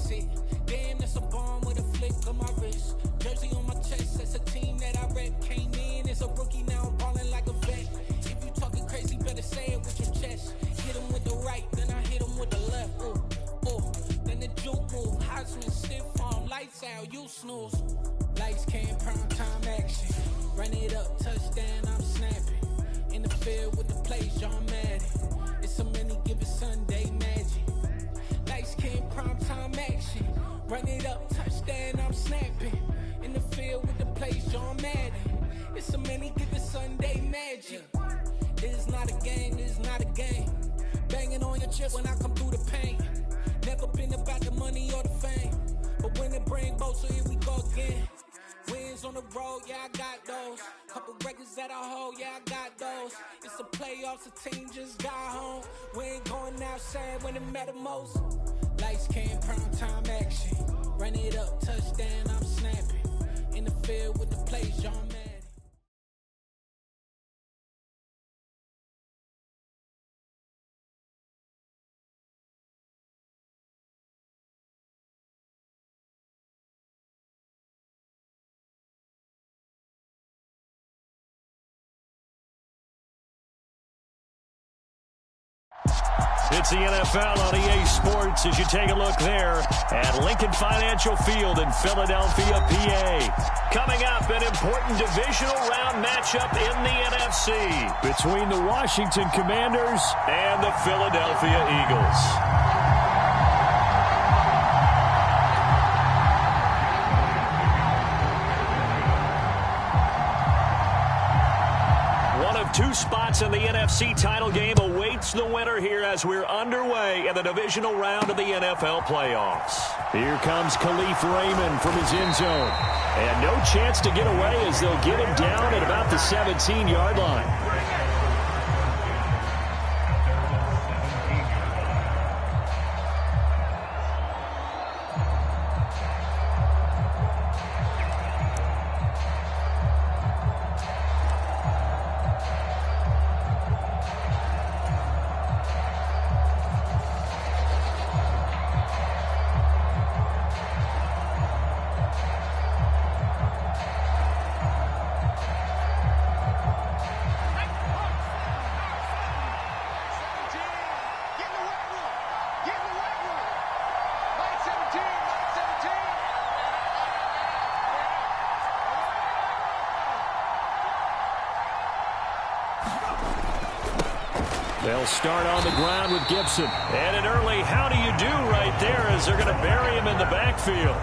That's it. Damn, that's a bomb with a flick of my wrist. Jersey on my chest, that's a team that I rep. Came in as a rookie, now I'm ballin' like a vet. If you talking crazy, better say it with your chest. Hit him with the right, then I hit him with the left. Ooh, ooh. Then the juke move, Heisman stiff arm, lights out, you snooze. Lights came, prime time action. Run it up, touchdown, I'm snapping. In the field with the plays, John Madden. It's a many given Sunday magic. Lights came, prime time action. Run it up, touchdown, I'm snapping. In the field with the plays, John Madden. It's a many given Sunday magic. This is not a game, this is not a game. Banging on your chest when I come through the pain. Never been about the money or the fame. But when it bring both, so here we go again. Wins on the road, yeah, I got those. Couple records that I hold, yeah, I got those. It's the playoffs, the team just got home. We ain't going outside when it matter most. Lights came, prime time action. Run it up, touchdown, I'm snapping. In the field with the plays, John Madden. It's the NFL on EA Sports as you take a look there at Lincoln Financial Field in Philadelphia, PA. Coming up, an important divisional round matchup in the NFC between the Washington Commanders and the Philadelphia Eagles. Two spots in the NFC title game awaits the winner here as we're underway in the divisional round of the NFL playoffs. Here comes Khalif Raymond from his end zone. And no chance to get away as they'll get him down at about the 17-yard line. They'll start on the ground with Gibson. And an early how do you do right there as they're going to bury him in the backfield.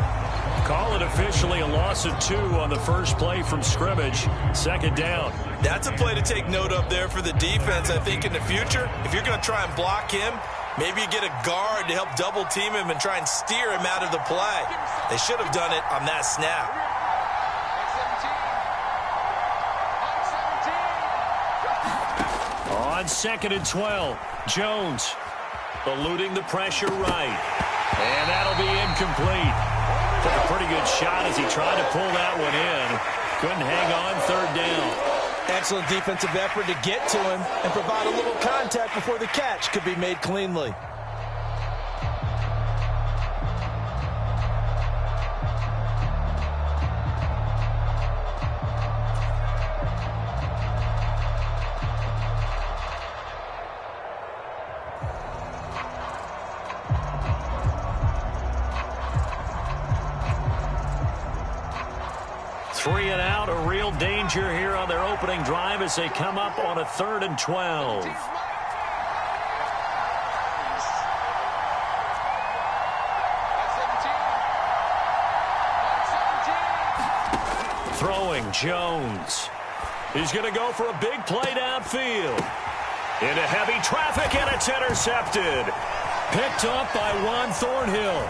Call it officially a loss of 2 on the first play from scrimmage. Second down. That's a play to take note of there for the defense, I think, in the future. If you're going to try and block him, maybe you get a guard to help double team him and try and steer him out of the play. They should have done it on that snap. On 2nd and 12, Jones eluding the pressure right. And that'll be incomplete. Took a pretty good shot as he tried to pull that one in. Couldn't hang on, 3rd down. Excellent defensive effort to get to him and provide a little contact before the catch could be made cleanly. Three and out, a real danger here on their opening drive as they come up on a 3rd and 12. Throwing Jones. He's going to go for a big play downfield. Into heavy traffic, and it's intercepted. Picked up by Juan Thornhill.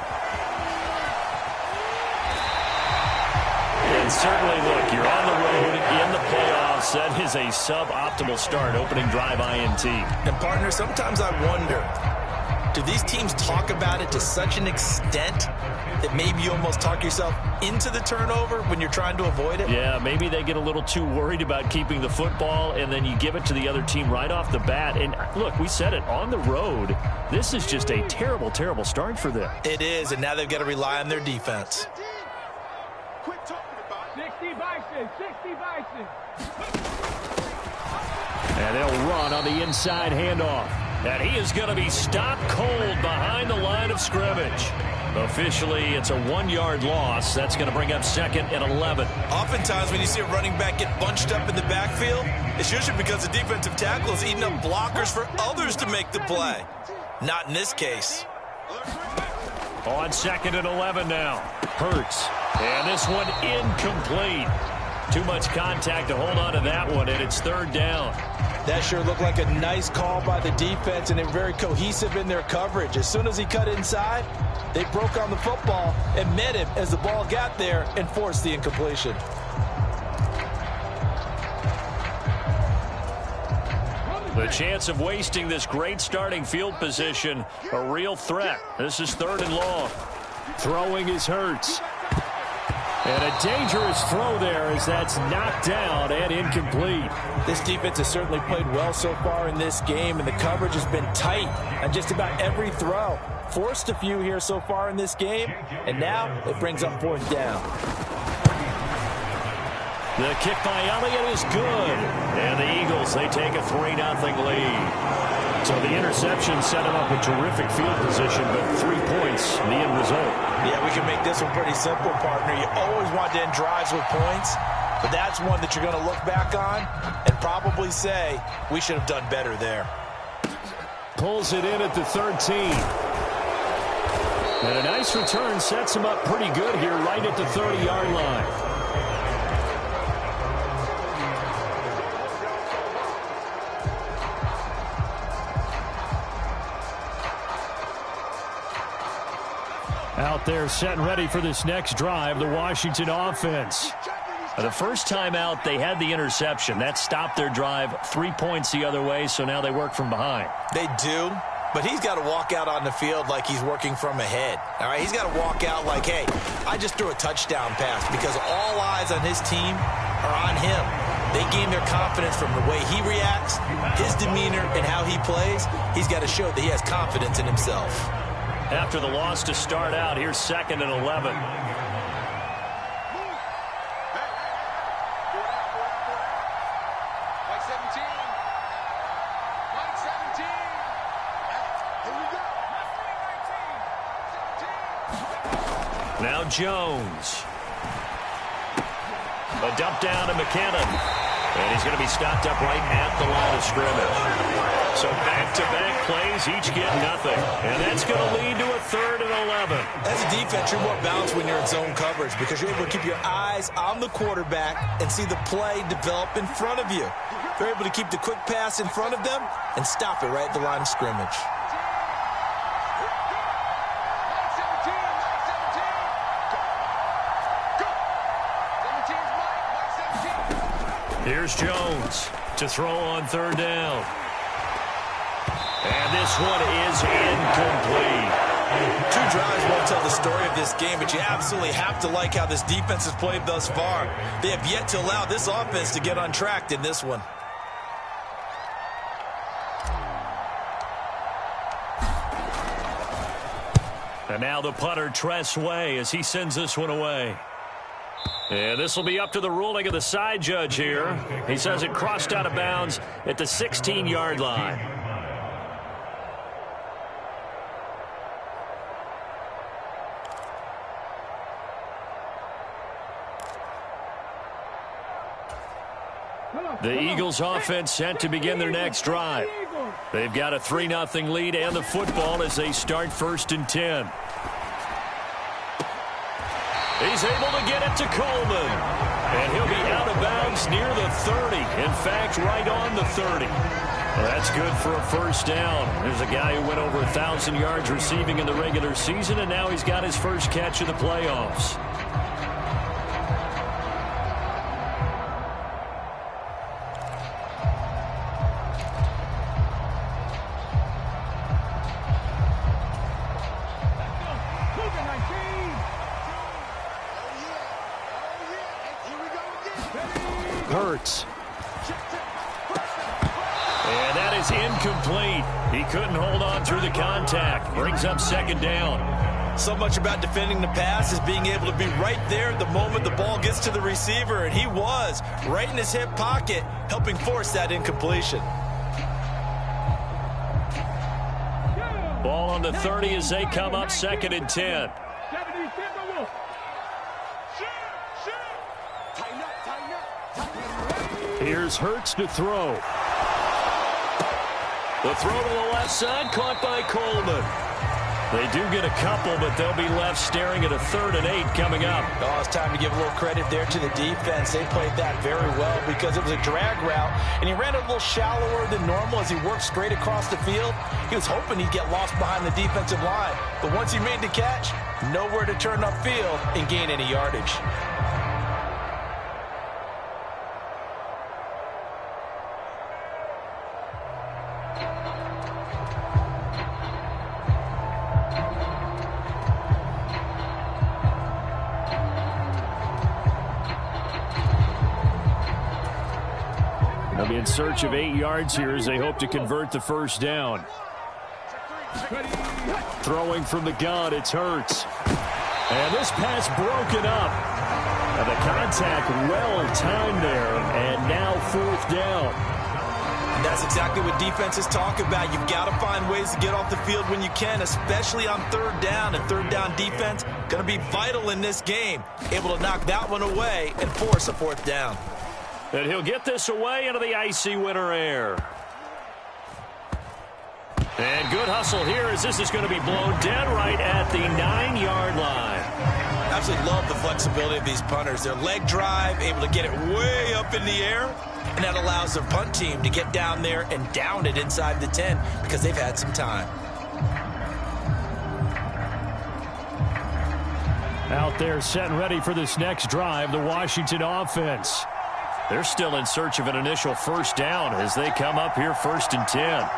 And certainly, look, you're on the road in the playoffs. That is a suboptimal start, opening drive INT. And, partner, sometimes I wonder, do these teams talk about it to such an extent that maybe you almost talk yourself into the turnover when you're trying to avoid it? Yeah, maybe they get a little too worried about keeping the football, and then you give it to the other team right off the bat. And look, we said it, on the road, this is just a terrible, terrible start for them. It is, and now they've got to rely on their defense. 60 Bison, 60 Bison. And they'll run on the inside handoff. And he is going to be stopped cold behind the line of scrimmage. Officially, it's a 1-yard loss. That's going to bring up 2nd and 11. Oftentimes, when you see a running back get bunched up in the backfield, it's usually because the defensive tackle is eating up blockers for others to make the play. Not in this case. On 2nd and 11 now. Hurts. And this one incomplete. Too much contact to hold on to that one, and it's 3rd down. That sure looked like a nice call by the defense, and they were very cohesive in their coverage. As soon as he cut inside, they broke on the football and met him as the ball got there and forced the incompletion. The chance of wasting this great starting field position, a real threat. This is 3rd and long. Throwing is Hurts. And a dangerous throw there as that's knocked down and incomplete. This defense has certainly played well so far in this game, and the coverage has been tight on just about every throw. Forced a few here so far in this game, and now it brings up 4th down. The kick by Elliott is good. And the Eagles, they take a 3-0 lead. So the interception set him up a terrific field position, but 3 points, the end result. Yeah, we can make this one pretty simple, partner. You always want to end drives with points, but that's one that you're going to look back on and probably say, we should have done better there. Pulls it in at the 13. And a nice return sets him up pretty good here right at the 30-yard line. Out there set and ready for this next drive, the Washington offense. The first time out, they had the interception. That stopped their drive 3 points the other way, so now they work from behind. They do, but he's got to walk out on the field like he's working from ahead. All right, he's got to walk out like, hey, I just threw a touchdown pass, because all eyes on his team are on him. They gain their confidence from the way he reacts, his demeanor, and how he plays. He's got to show that he has confidence in himself. After the loss to start out, here's 2nd and 11. Now Jones. A dump down to McKinnon. And he's going to be stopped up right at the line of scrimmage. So back-to-back plays, each get nothing. And that's going to lead to a 3rd and 11. As a defense, you're more balanced when you're in zone coverage because you're able to keep your eyes on the quarterback and see the play develop in front of you. You're able to keep the quick pass in front of them and stop it right at the line of scrimmage. Here's Jones to throw on 3rd down. And this one is incomplete. 2 drives won't tell the story of this game, but you absolutely have to like how this defense has played thus far. They have yet to allow this offense to get untracked in this one. And now the punter, Tress Way, as he sends this one away. And this will be up to the ruling of the side judge here. He says it crossed out of bounds at the 16-yard line. The Eagles offense set to begin their next drive. They've got a 3-0 lead and the football as they start 1st and 10. He's able to get it to Coleman. And he'll be out of bounds near the 30. In fact, right on the 30. Well, that's good for a 1st down. There's a guy who went over 1,000 yards receiving in the regular season, and now he's got his first catch of the playoffs. Hurts. And that is incomplete. He couldn't hold on through the contact. Brings up second down. So much about defending the pass is being able to be right there the moment the ball gets to the receiver, and he was right in his hip pocket, helping force that incompletion. Ball on the 30 as they come up 2nd and 10. Here's Hurts to throw. The throw to the left side, caught by Coleman. They do get a couple, but they'll be left staring at a 3rd and 8 coming up. Oh, it's time to give a little credit there to the defense. They played that very well because it was a drag route, and he ran a little shallower than normal as he worked straight across the field. He was hoping he'd get lost behind the defensive line, but once he made the catch, nowhere to turn upfield and gain any yardage. They'll be in search of 8 yards here as they hope to convert the first down. Throwing from the gun, it's Hurts. And this pass broken up. And the contact well-timed there, and now 4th down. And that's exactly what defenses talk about. You've got to find ways to get off the field when you can, especially on 3rd down. And 3rd down defense going to be vital in this game. Able to knock that one away and force a 4th down. And he'll get this away into the icy winter air. And good hustle here as this is going to be blown dead right at the 9-yard line. Absolutely love the flexibility of these punters. Their leg drive, able to get it way up in the air, and that allows their punt team to get down there and down it inside the 10 because they've had some time. Out there set and ready for this next drive, the Washington offense. They're still in search of an initial first down as they come up here 1st and 10.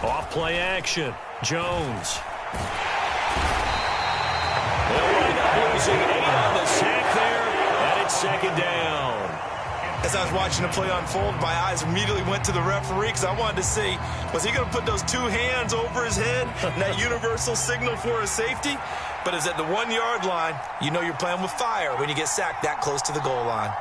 Off play action. Jones. They'll wind up losing 8 on the sack there, and it's 2nd down. As I was watching the play unfold, my eyes immediately went to the referee because I wanted to see, was he going to put those 2 hands over his head, and that universal signal for a safety? But it's at the 1-yard line. You know you're playing with fire when you get sacked that close to the goal line.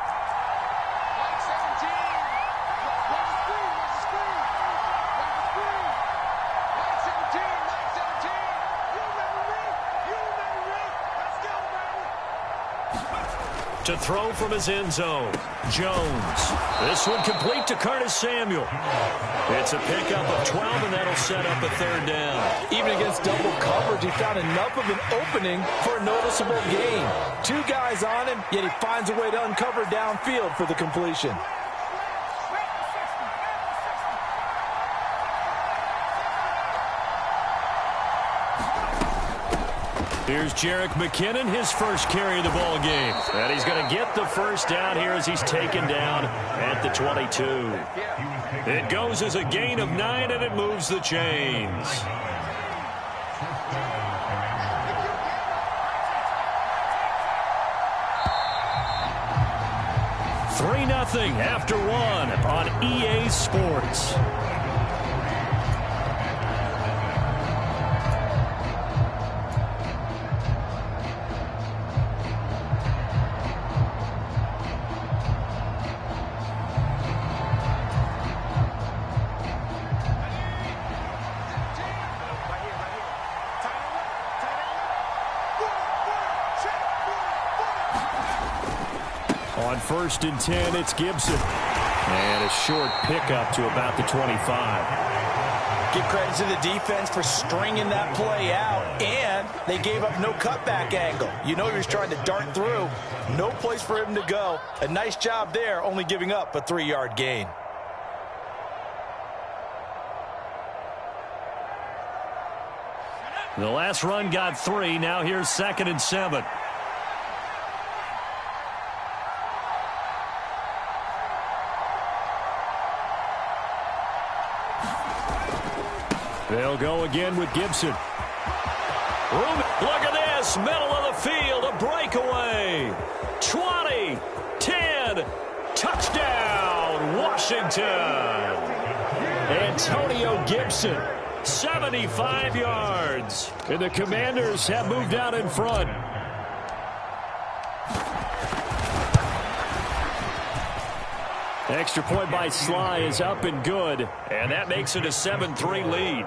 To throw from his end zone, Jones. This one complete to Curtis Samuel. It's a pickup of 12, and that'll set up a 3rd down. Even against double coverage, he found enough of an opening for a noticeable gain. 2 guys on him, yet he finds a way to uncover downfield for the completion. Here's Jerick McKinnon, his first carry of the ball game. And he's going to get the first down here as he's taken down at the 22. It goes as a gain of 9, and it moves the chains. $3-0 after 1 on EA Sports. On 1st and 10, it's Gibson. And a short pickup to about the 25. Give credit to the defense for stringing that play out, and they gave up no cutback angle. You know he was trying to dart through. No place for him to go. A nice job there, only giving up a 3-yard gain. The last run got 3. Now here's 2nd and 7. They'll go again with Gibson. Look at this, middle of the field, a breakaway. 20, 10, touchdown, Washington. Antonio Gibson, 75 yards. And the Commanders have moved out in front. Extra point by Sly is up and good. And that makes it a 7-3 lead.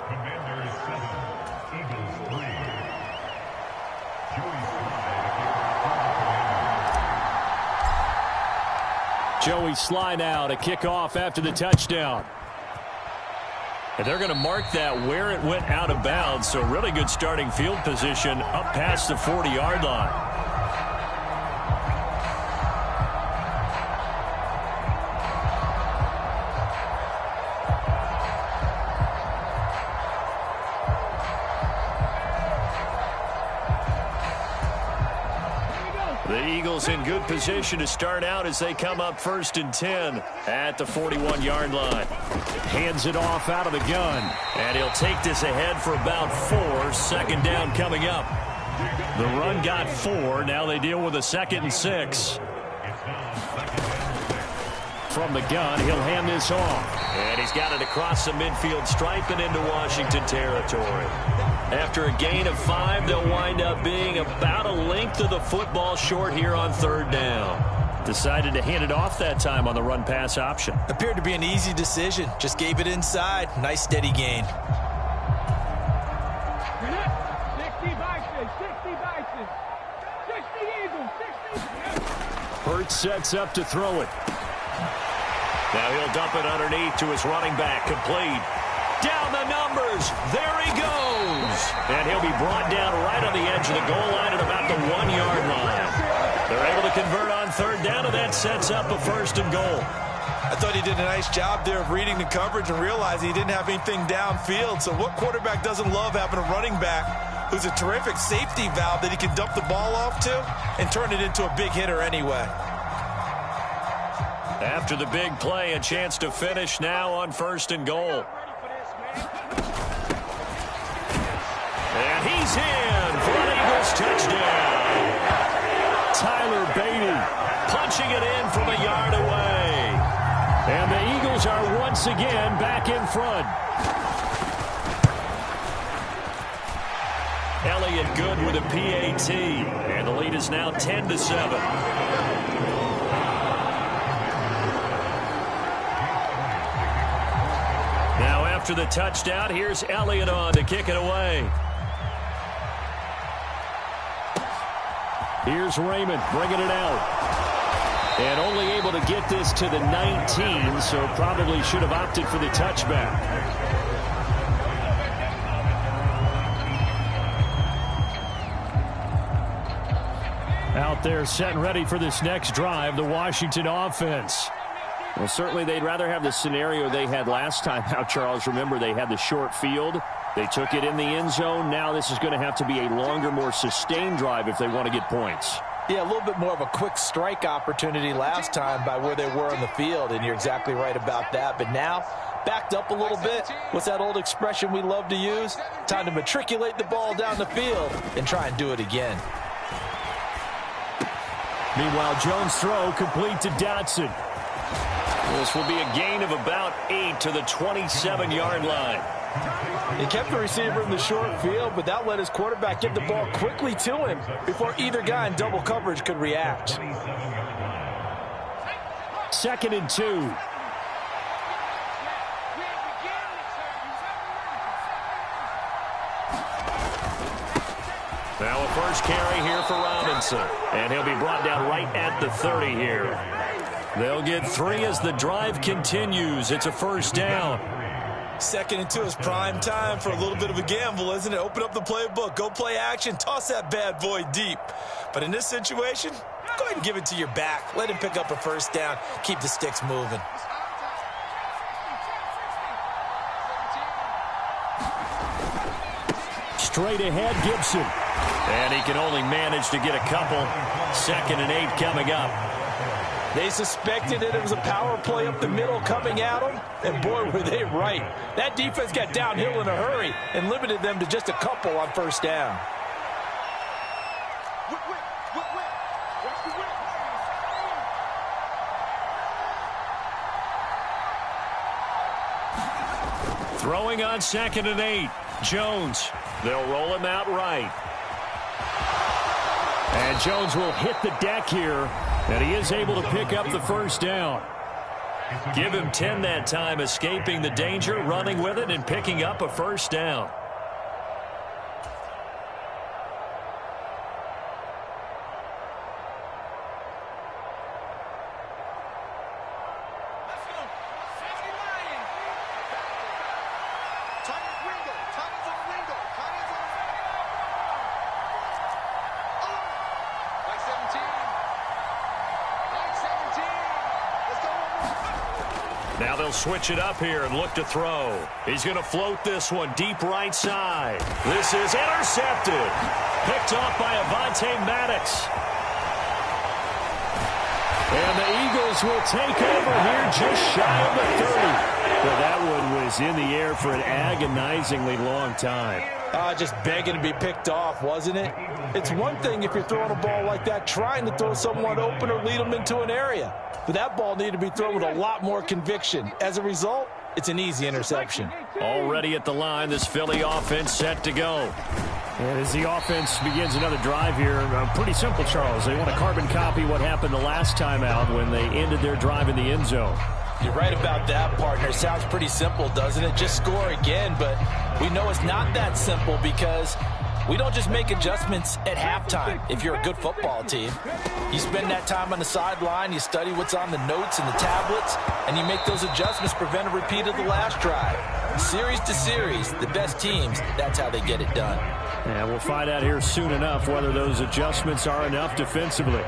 Joey Sly now to kick off after the touchdown. And they're going to mark that where it went out of bounds. So really good starting field position up past the 40-yard line. The Eagles in good position to start out as they come up 1st and 10 at the 41-yard line. Hands it off out of the gun. And he'll take this ahead for about 4. 2nd down coming up. The run got 4. Now they deal with a 2nd and 6. From the gun, he'll hand this off. And he's got it across the midfield stripe and into Washington territory. After a gain of 5, they'll wind up being about a length of the football short here on 3rd down. Decided to hand it off that time on the run-pass option. Appeared to be an easy decision. Just gave it inside. Nice steady gain. 60 Bison, 60 Bison, 60 Eagles, 60. Hurts sets up to throw it. Now he'll dump it underneath to his running back. Complete. Down the numbers. There he goes. And he'll be brought down right on the edge of the goal line at about the 1-yard line. They're able to convert on 3rd down, and that sets up a 1st and goal. I thought he did a nice job there of reading the coverage and realizing he didn't have anything downfield. So what quarterback doesn't love having a running back who's a terrific safety valve that he can dump the ball off to and turn it into a big hitter anyway? After the big play, a chance to finish now on 1st and goal. And he's in for an Eagles touchdown. Tyler Beatty punching it in from a yard away. And the Eagles are once again back in front. Elliott good with a PAT. And the lead is now 10-7. After the touchdown, here's Elliott on to kick it away. Here's Raymond bringing it out. And only able to get this to the 19, so probably should have opted for the touchback. Out there set and ready for this next drive, the Washington offense. Well, certainly they'd rather have the scenario they had last time out, Charles. Remember, they had the short field. They took it in the end zone. Now this is going to have to be a longer, more sustained drive if they want to get points. Yeah, a little bit more of a quick strike opportunity last time by where they were on the field, and you're exactly right about that. But now, backed up a little bit. What's that old expression we love to use? Time to matriculate the ball down the field and try and do it again. Meanwhile, Jones' throw complete to Dotson. This will be a gain of about 8 to the 27-yard line. He kept the receiver in the short field, but that let his quarterback get the ball quickly to him before either guy in double coverage could react. 2nd and 2. Now a first carry here for Robinson. And he'll be brought down right at the 30 here. They'll get 3 as the drive continues. It's a 1st down. 2nd and 2 is prime time for a little bit of a gamble, isn't it? Open up the playbook, go play action, toss that bad boy deep. But in this situation, go ahead and give it to your back. Let him pick up a 1st down. Keep the sticks moving. Straight ahead, Gibson. And he can only manage to get a couple. 2nd and 8 coming up. They suspected it was a power play up the middle coming at them, and boy, were they right. That defense got downhill in a hurry and limited them to just a couple on first down. Throwing on 2nd and 8. Jones. They'll roll him out right. And Jones will hit the deck here, and he is able to pick up the first down. Give him 10 that time, escaping the danger, running with it, and picking up a first down. Now they'll switch it up here and look to throw. He's going to float this one deep right side. This is intercepted. Picked off by Avonte Maddox. And the Eagles will take over here just shy of the 30. Well, that one was in the air for an agonizingly long time. Just begging to be picked off, wasn't it? It's one thing if you're throwing a ball like that, trying to throw someone open or lead them into an area. But that ball needed to be thrown with a lot more conviction. As a result, it's an easy interception. Already at the line, this Philly offense set to go. And as the offense begins another drive here, pretty simple, Charles. They want to carbon copy what happened the last time out when they ended their drive in the end zone. You're right about that, partner. Sounds pretty simple, doesn't it? Just score again, but we know it's not that simple because we don't just make adjustments at halftime if you're a good football team. You spend that time on the sideline, you study what's on the notes and the tablets, and you make those adjustments, prevent a repeat of the last drive. Series to series, the best teams, that's how they get it done. And we'll find out here soon enough whether those adjustments are enough defensively.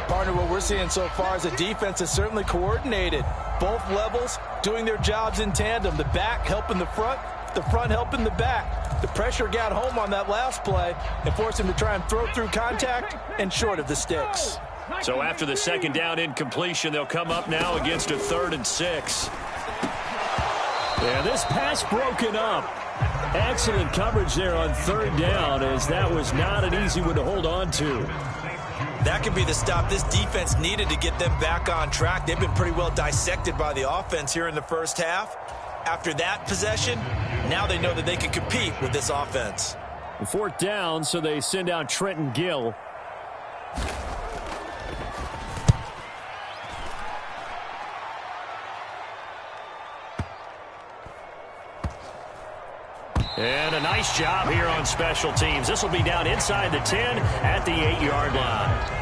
Partner, what we're seeing so far is a defense is certainly coordinated. Both levels doing their jobs in tandem. The back helping the front helping the back. The pressure got home on that last play and forced him to try and throw through contact and short of the sticks. So after the second down incompletion, they'll come up now against a 3rd and 6. Yeah, this pass broken up. Excellent coverage there on 3rd down, as that was not an easy one to hold on to. That could be the stop this defense needed to get them back on track. They've been pretty well dissected by the offense here in the first half. After that possession, now they know that they can compete with this offense. 4th down, so they send out Trenton Gill. And a nice job here on special teams. This will be down inside the 10 at the 8-yard line.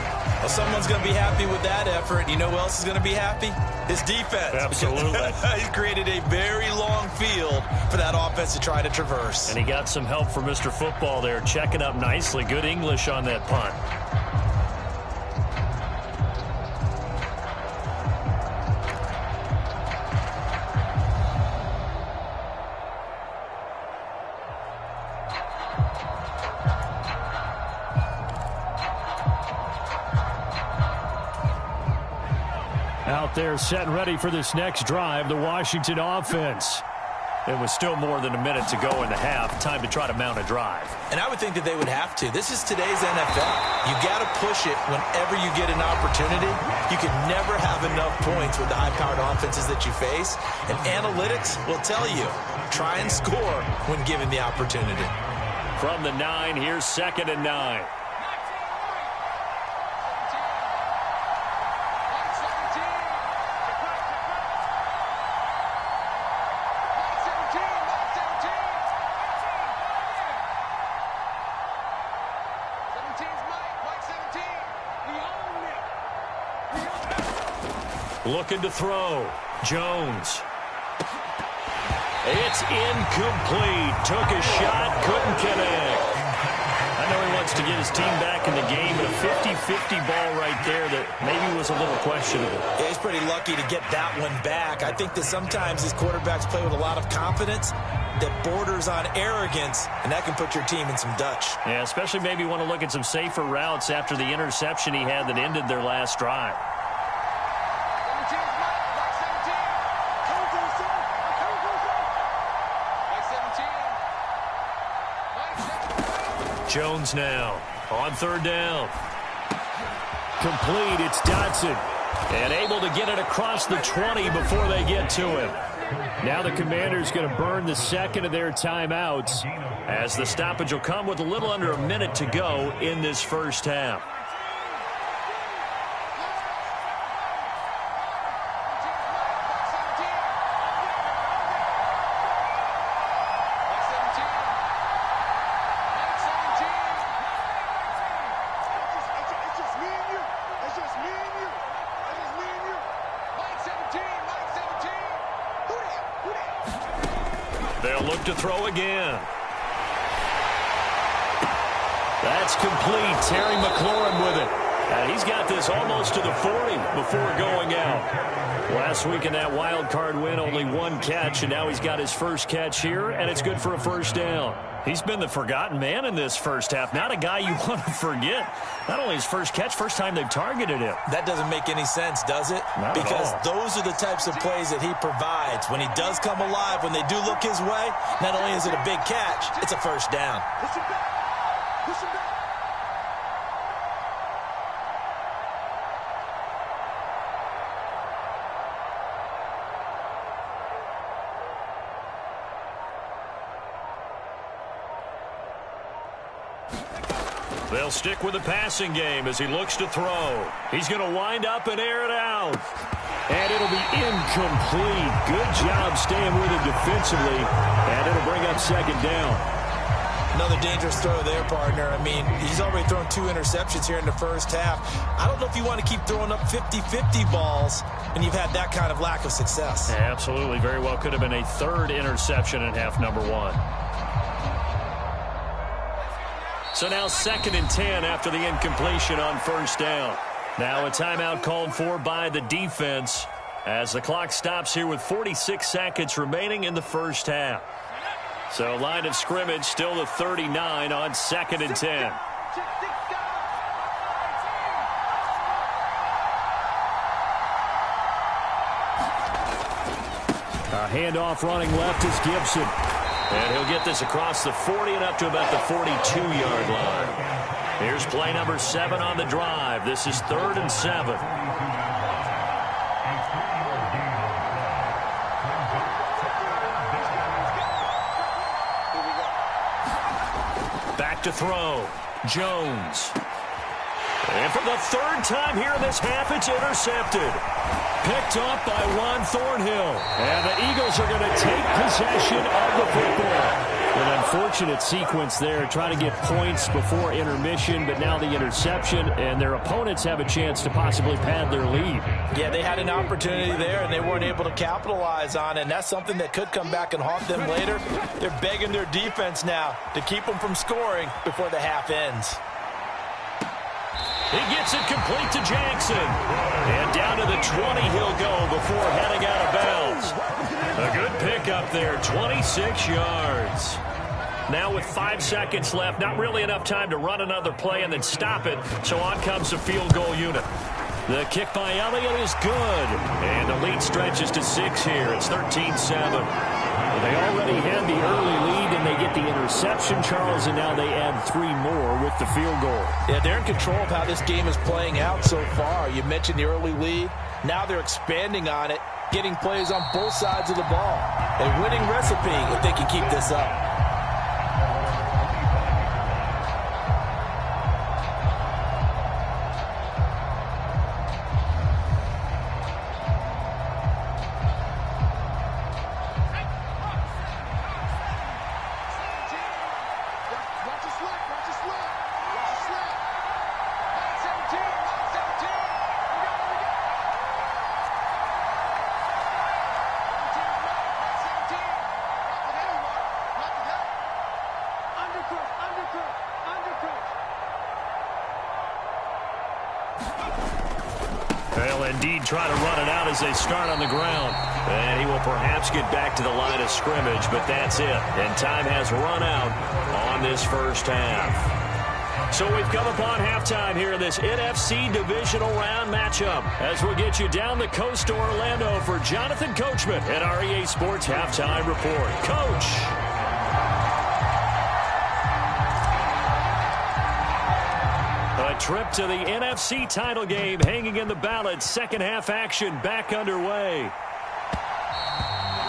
Well, someone's going to be happy with that effort. You know who else is going to be happy? His defense. Absolutely. He's created a very long field for that offense to try to traverse. And he got some help from Mr. Football there, checking up nicely. Good English on that punt. Out there set and ready for this next drive, the Washington offense. It was still more than a minute to go in the half. Time to try to mount a drive. And I would think that they would have to. This is today's NFL. You got to push it whenever you get an opportunity. You can never have enough points with the high-powered offenses that you face. And analytics will tell you, try and score when given the opportunity. From the 9, here's 2nd and 9. Looking to throw. Jones. It's incomplete. Took a shot, couldn't connect. I know he wants to get his team back in the game, but a 50-50 ball right there that maybe was a little questionable. Yeah, he's pretty lucky to get that one back. I think that sometimes these quarterbacks play with a lot of confidence that borders on arrogance, and that can put your team in some Dutch. Yeah, especially maybe want to look at some safer routes after the interception he had that ended their last drive. Jones now on third down. Complete. It's Dotson. And able to get it across the 20 before they get to him. Now the Commanders going to burn the second of their timeouts as the stoppage will come with a little under a minute to go in this first half. They'll look to throw again. That's complete. Terry McLaurin with it. And he's got this almost to the 40 before going out. Last week in that wild card win, only one catch, and now he's got his first catch here, and it's good for a first down. He's been the forgotten man in this first half. Not a guy you want to forget. Not only his first catch, first time they've targeted him. That doesn't make any sense, does it? Not because at all. those are the types of plays that he provides. When he does come alive, when they do look his way, not only is it a big catch, it's a first down. Push him back. Push him back. They'll stick with the passing game as he looks to throw. He's going to wind up and air it out. And it'll be incomplete. Good job staying with it defensively. And it'll bring up second down. Another dangerous throw there, partner. I mean, he's already thrown 2 interceptions here in the first half. I don't know if you want to keep throwing up 50-50 balls when you've had that kind of lack of success. Absolutely. Very well could have been a third interception in half number 1. So now 2nd and 10 after the incompletion on first down. Now a timeout called for by the defense as the clock stops here with 46 seconds remaining in the first half. So line of scrimmage still the 39 on 2nd and 10. A handoff running left is Gibson. And he'll get this across the 40 and up to about the 42-yard line. Here's play number 7 on the drive. This is 3rd and 7. Back to throw. Jones. And for the 3rd time here in this half, it's intercepted. Picked up by Juan Thornhill. And the Eagles are going to take possession of the football. An unfortunate sequence there, trying to get points before intermission, but now the interception, and their opponents have a chance to possibly pad their lead. Yeah, they had an opportunity there, and they weren't able to capitalize on it, and that's something that could come back and haunt them later. They're begging their defense now to keep them from scoring before the half ends. He gets it complete to Jackson. And down to the 20 he'll go before heading out of bounds. A good pickup there, 26 yards. Now with 5 seconds left, not really enough time to run another play and then stop it. So on comes the field goal unit. The kick by Elliott is good. And the lead stretches to 6 here. It's 13-7. They already had the early lead, and they get the interception, Charles, and now they add 3 more with the field goal. Yeah, they're in control of how this game is playing out so far. You mentioned the early lead. Now they're expanding on it, getting plays on both sides of the ball. A winning recipe if they can keep this up. They'll indeed try to run it out as they start on the ground. And he will perhaps get back to the line of scrimmage, but that's it. And time has run out on this first half. So we've come upon halftime here in this NFC Divisional Round matchup as we'll get you down the coast to Orlando for Jonathan Coachman at our EA Sports Halftime Report. Coach. A trip to the NFC title game hanging in the balance. Second half action back underway.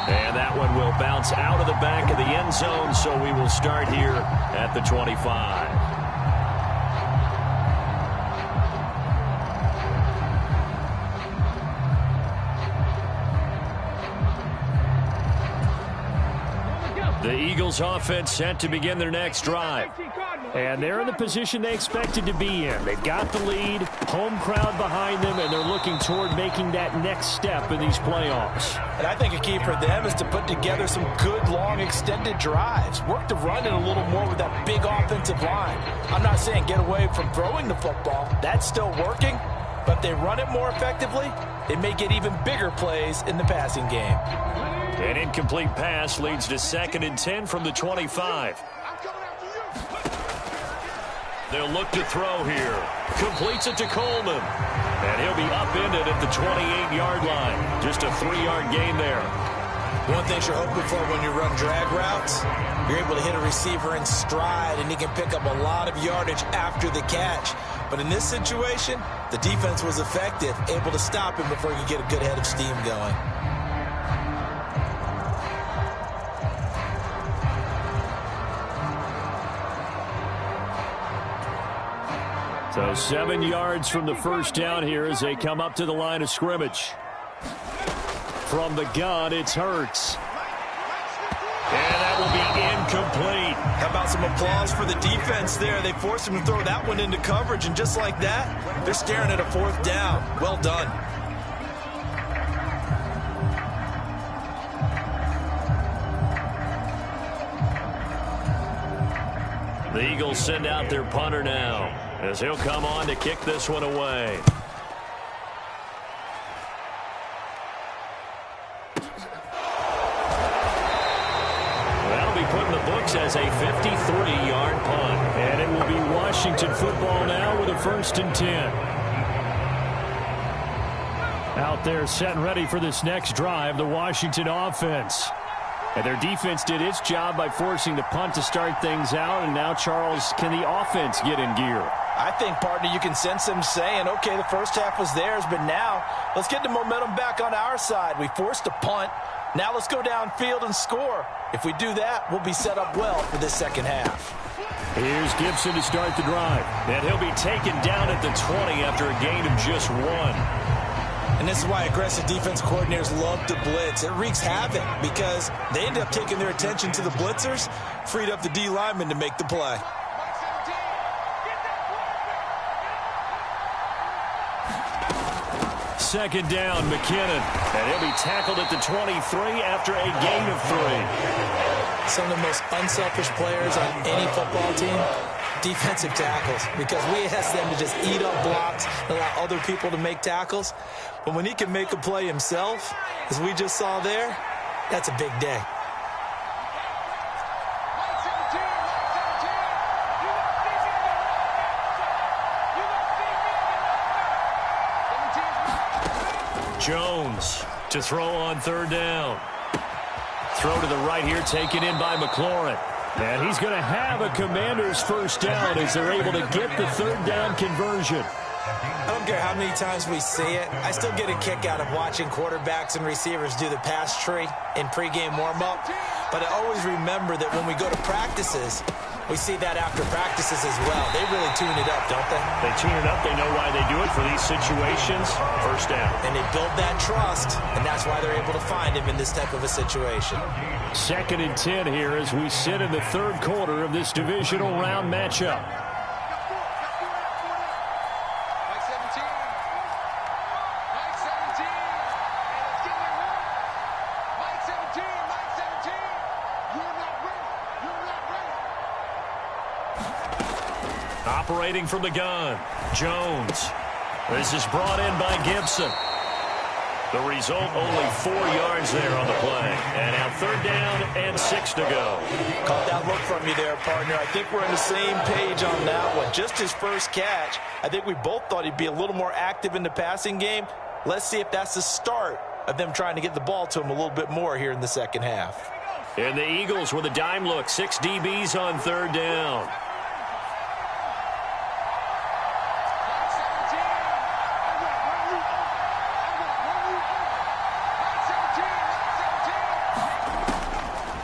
And that one will bounce out of the back of the end zone, so we will start here at the 25. The Eagles offense set to begin their next drive. And they're in the position they expected to be in. They've got the lead, home crowd behind them, and they're looking toward making that next step in these playoffs. And I think a key for them is to put together some good, long, extended drives. Work the run in a little more with that big offensive line. I'm not saying get away from throwing the football. That's still working. But if they run it more effectively, they may get even bigger plays in the passing game. An incomplete pass leads to 2nd and 10 from the 25. They'll look to throw here. Completes it to Coleman. And he'll be upended at the 28-yard line. Just a 3-yard gain there. One thing you're hoping for when you run drag routes, you're able to hit a receiver in stride, and he can pick up a lot of yardage after the catch. But in this situation, the defense was effective, able to stop him before he could get a good head of steam going. So 7 yards from the first down here as they come up to the line of scrimmage. From the gun, it's Hurts. And that will be incomplete. How about some applause for the defense there? They forced him to throw that one into coverage, and just like that, they're staring at a 4th down. Well done. The Eagles send out their punter now, as he'll come on to kick this one away. That'll be put in the books as a 53-yard punt. And it will be Washington football now with a 1st and 10. Out there set and ready for this next drive, the Washington offense. And their defense did its job by forcing the punt to start things out. And now, Charles, can the offense get in gear? I think, partner, you can sense them saying, okay, the first half was theirs, but now let's get the momentum back on our side. We forced a punt. Now let's go downfield and score. If we do that, we'll be set up well for this second half. Here's Gibson to start the drive. And he'll be taken down at the 20 after a gain of just 1. And this is why aggressive defense coordinators love to blitz. It wreaks havoc because they end up taking their attention to the blitzers, freed up the D lineman to make the play. Second down, McKinnon. And he'll be tackled at the 23 after a gain of 3. Some of the most unselfish players on any football team, defensive tackles, because we ask them to just eat up blocks and allow other people to make tackles. But when he can make a play himself, as we just saw there, that's a big day. Jones to throw on 3rd down. Throw to the right here, taken in by McLaurin. And he's going to have a Commander's 1st down as they're able to get the 3rd down conversion. I don't care how many times we see it. I still get a kick out of watching quarterbacks and receivers do the pass tree in pregame warm-up. But I always remember that when we go to practices, we see that after practices as well. They really tune it up, don't they? They tune it up. They know why they do it for these situations. 1st down. And they build that trust, and that's why they're able to find him in this type of a situation. 2nd and 10 here as we sit in the 3rd quarter of this divisional round matchup. Operating from the gun, Jones. This is brought in by Gibson. The result, only 4 yards there on the play. And now 3rd down and 6 to go. Caught that look from you there, partner. I think we're on the same page on that one. Just his first catch. I think we both thought he'd be a little more active in the passing game. Let's see if that's the start of them trying to get the ball to him a little bit more here in the second half. And the Eagles with a dime look. 6 DBs on 3rd down.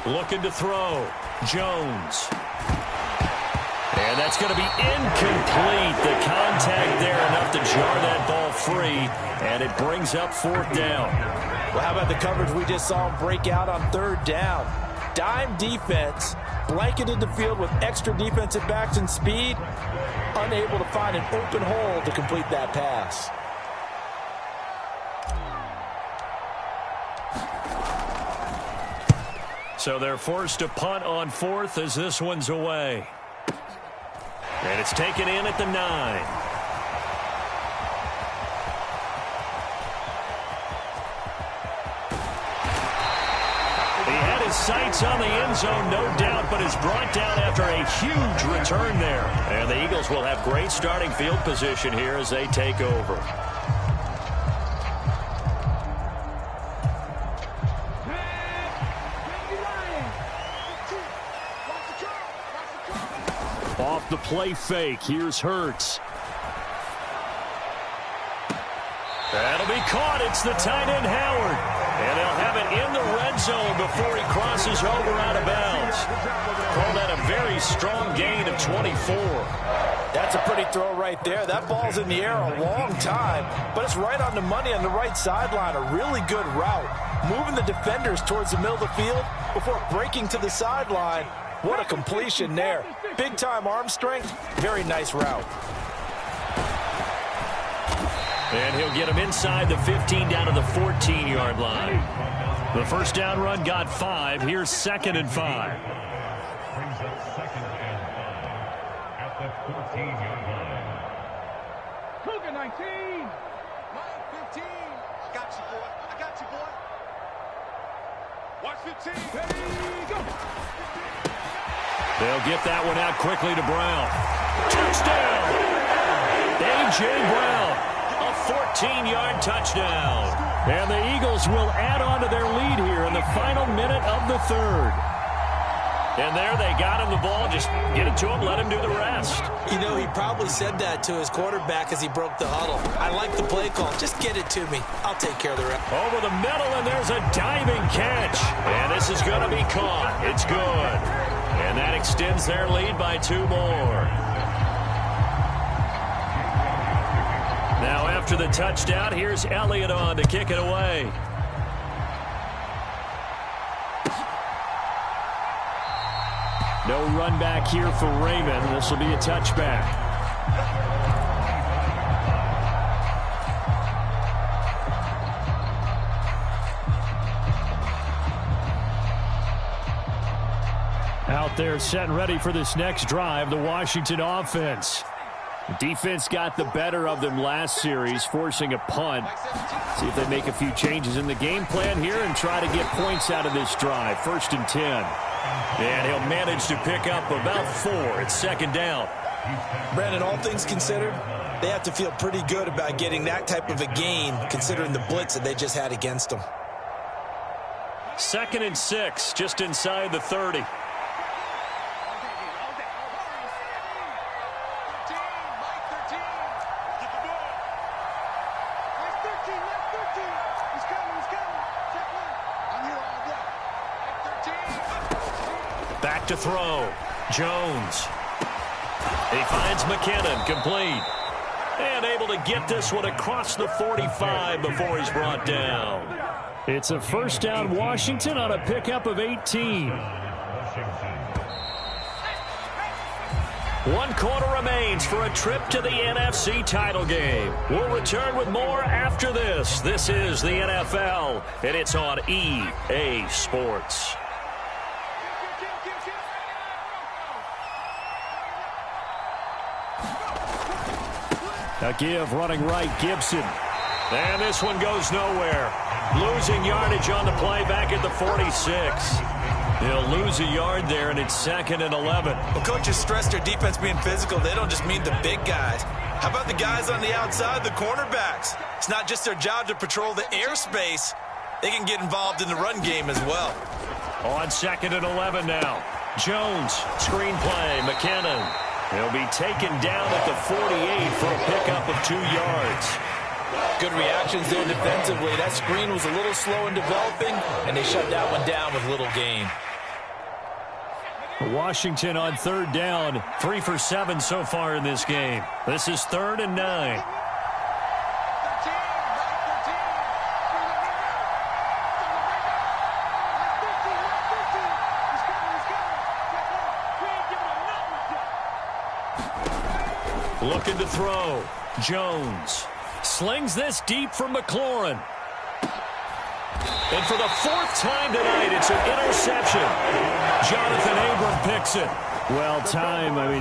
Looking to throw. Jones. And that's going to be incomplete. The contact there enough to jar that ball free, and it brings up 4th down. Well, how about the coverage we just saw him break out on 3rd down? Dime defense, blanketed the field with extra defensive backs and speed, unable to find an open hole to complete that pass. So they're forced to punt on 4th as this one's away. And it's taken in at the 9. He had his sights on the end zone, no doubt, but is brought down after a huge return there. And the Eagles will have great starting field position here as they take over. Off the play fake. Here's Hurts. That'll be caught. It's the tight end Howard. And they'll have it in the red zone before he crosses over out of bounds. Call that a very strong gain of 24. That's a pretty throw right there. That ball's in the air a long time, but it's right on the money on the right sideline. A really good route. Moving the defenders towards the middle of the field before breaking to the sideline. What a completion there. Big-time arm strength. Very nice route. And he'll get him inside the 15 down to the 14-yard line. The first down run got 5. Here's 2nd and 5. Brings up 2nd and 5 at the 14-yard line. Cougar 19. Line 15. I got you, boy. I got you, boy. Watch 15. Ready, go. They'll get that one out quickly to Brown. Touchdown! A.J. Brown, a 14-yard touchdown. And the Eagles will add on to their lead here in the final minute of the 3rd. And there they got him the ball. Just get it to him, let him do the rest. You know, he probably said that to his quarterback as he broke the huddle. I like the play call. Just get it to me. I'll take care of the rest. Over the middle, and there's a diving catch. And this is going to be caught. It's good. And that extends their lead by 2 more. Now after the touchdown, here's Elliott on to kick it away. No run back here for Raymond. This will be a touchback. Out there set and ready for this next drive, the Washington offense. The defense got the better of them last series, forcing a punt. See if they make a few changes in the game plan here and try to get points out of this drive. 1st and 10. And he'll manage to pick up about 4. It's 2nd down. Brandon, all things considered, they have to feel pretty good about getting that type of a gain, considering the blitz that they just had against them. 2nd and 6, just inside the 30. Back to throw. Jones. He finds McKinnon, complete. And able to get this one across the 45 before he's brought down. It's a 1st down Washington on a pickup of 18. 1 quarter remains for a trip to the NFC title game. We'll return with more after this. This is the NFL, and it's on EA Sports. A give running right, Gibson. And this one goes nowhere. Losing yardage on the play back at the 46. He'll lose a yard there, and it's 2nd and 11. Well, coaches stress their defense being physical. They don't just mean the big guys. How about the guys on the outside, the cornerbacks? It's not just their job to patrol the airspace. They can get involved in the run game as well. On 2nd and 11 now. Jones, screen play, McKinnon. He'll be taken down at the 48 for a pickup of 2 yards. Good reactions there defensively. That screen was a little slow in developing, and they shut that one down with little gain. Washington on third down, 3 for 7 so far in this game. This is 3rd and 9. Looking to throw. Jones slings this deep from McLaurin. And for the 4th time tonight, it's an interception. Jonathan Abram picks it. Well,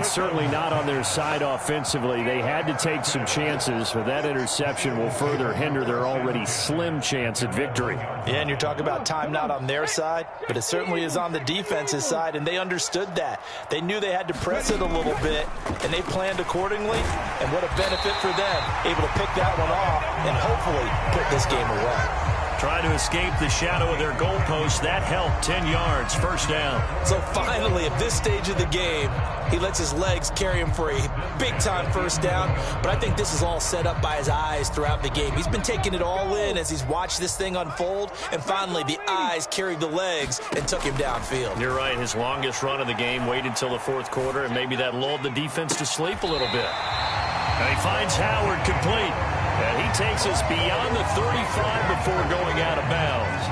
certainly not on their side offensively. They had to take some chances, but that interception will further hinder their already slim chance at victory. Yeah, and you're talking about time not on their side, but it certainly is on the defense's side, and they understood that. They knew they had to press it a little bit, and they planned accordingly, and what a benefit for them, able to pick that one off and hopefully put this game away. Trying to escape the shadow of their goalpost. That helped. 10 yards, first down. So finally, at this stage of the game, he lets his legs carry him for a big-time first down. But I think this is all set up by his eyes throughout the game. He's been taking it all in as he's watched this thing unfold. And finally, the eyes carried the legs and took him downfield. You're right. His longest run of the game waited until the 4th quarter, and maybe that lulled the defense to sleep a little bit. And he finds Howard complete. And he takes us beyond the 35 before going out of bounds.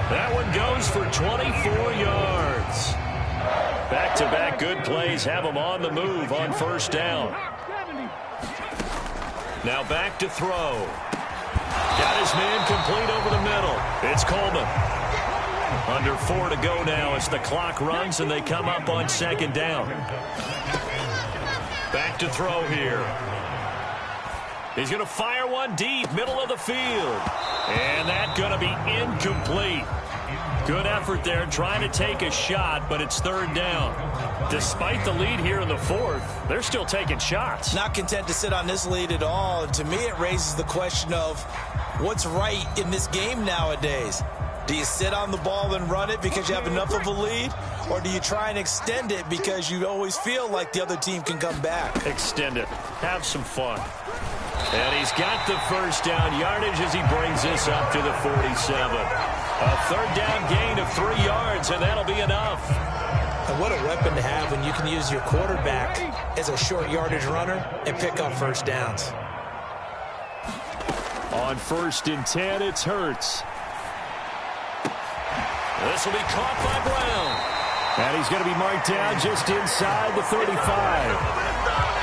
That one goes for 24 yards. Back-to-back good plays have him on the move on first down. Now back to throw. Got his man complete over the middle. It's Coleman. Under 4 to go now as the clock runs and they come up on 2nd down. Back to throw here. He's going to fire one deep, middle of the field. And that's going to be incomplete. Good effort there trying to take a shot, but it's 3rd down. Despite the lead here in the 4th, they're still taking shots. Not content to sit on this lead at all. And to me, it raises the question of what's right in this game nowadays. Do you sit on the ball and run it because you have enough of a lead? Or do you try and extend it because you always feel like the other team can come back? Extend it. Have some fun. And he's got the first down yardage as he brings this up to the 47. A 3rd down gain of 3 yards, and that'll be enough. And what a weapon to have when you can use your quarterback as a short yardage runner and pick up first downs. On 1st and 10, it's Hurts. This will be caught by Brown. And he's going to be marked down just inside the 35.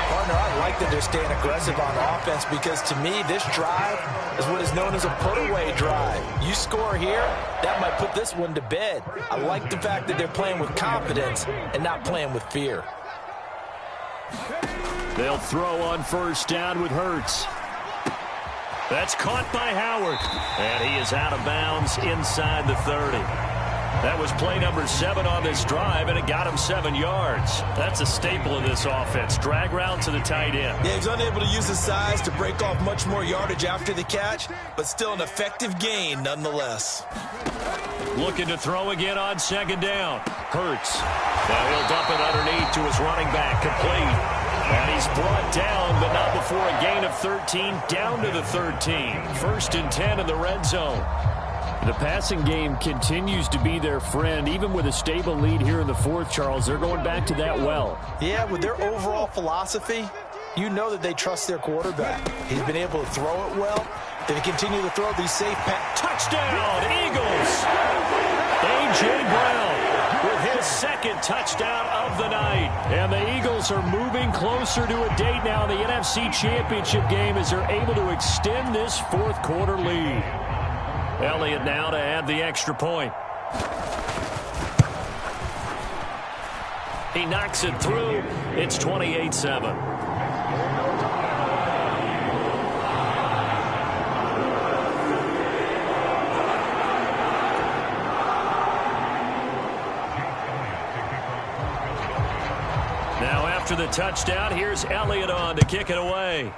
Partner, I like that they're staying aggressive on offense because to me, this drive is what is known as a put-away drive. You score here, that might put this one to bed. I like the fact that they're playing with confidence and not playing with fear. They'll throw on first down with Hurts. That's caught by Howard. And he is out of bounds inside the 30. That was play number 7 on this drive, and it got him 7 yards. That's a staple of this offense. Drag route to the tight end. Yeah, he's unable to use his size to break off much more yardage after the catch, but still an effective gain nonetheless. Looking to throw again on 2nd down. Hurts. Now he'll dump it underneath to his running back, complete. And he's brought down, but not before a gain of 13, down to the 13. 1st and 10 in the red zone. The passing game continues to be their friend. Even with a stable lead here in the 4th, Charles, they're going back to that well. Yeah, with their overall philosophy, you know that they trust their quarterback. He's been able to throw it well. They continue to throw these safe passes. Touchdown, Eagles! A.J. Brown with his 2nd touchdown of the night. And the Eagles are moving closer to a date now in the NFC Championship game as they're able to extend this 4th quarter lead. Elliott now to add the extra point. He knocks it through. It's 28-7. Now after the touchdown, here's Elliott on to kick it away.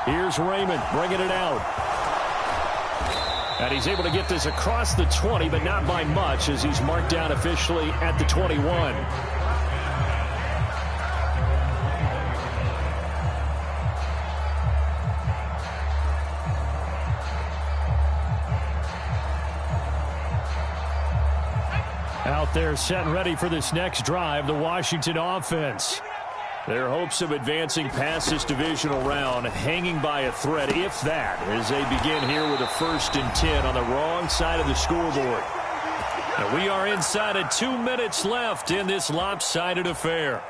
Here's Raymond bringing it out. And he's able to get this across the 20, but not by much as he's marked down officially at the 21. Out there set and ready for this next drive, the Washington offense. Their hopes of advancing past this divisional round hanging by a thread, if that, as they begin here with a 1st and 10 on the wrong side of the scoreboard. And we are inside of 2 minutes left in this lopsided affair.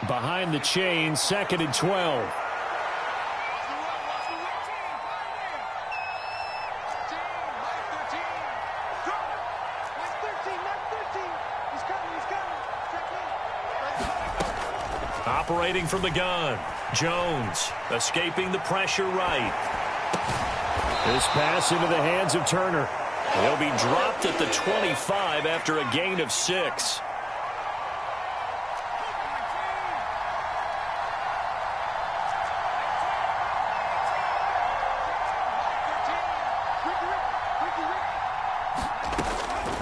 Behind the chain, 2nd and 12. Operating from the gun, Jones escaping the pressure right. This pass into the hands of Turner. He'll be dropped at the 25 after a gain of 6.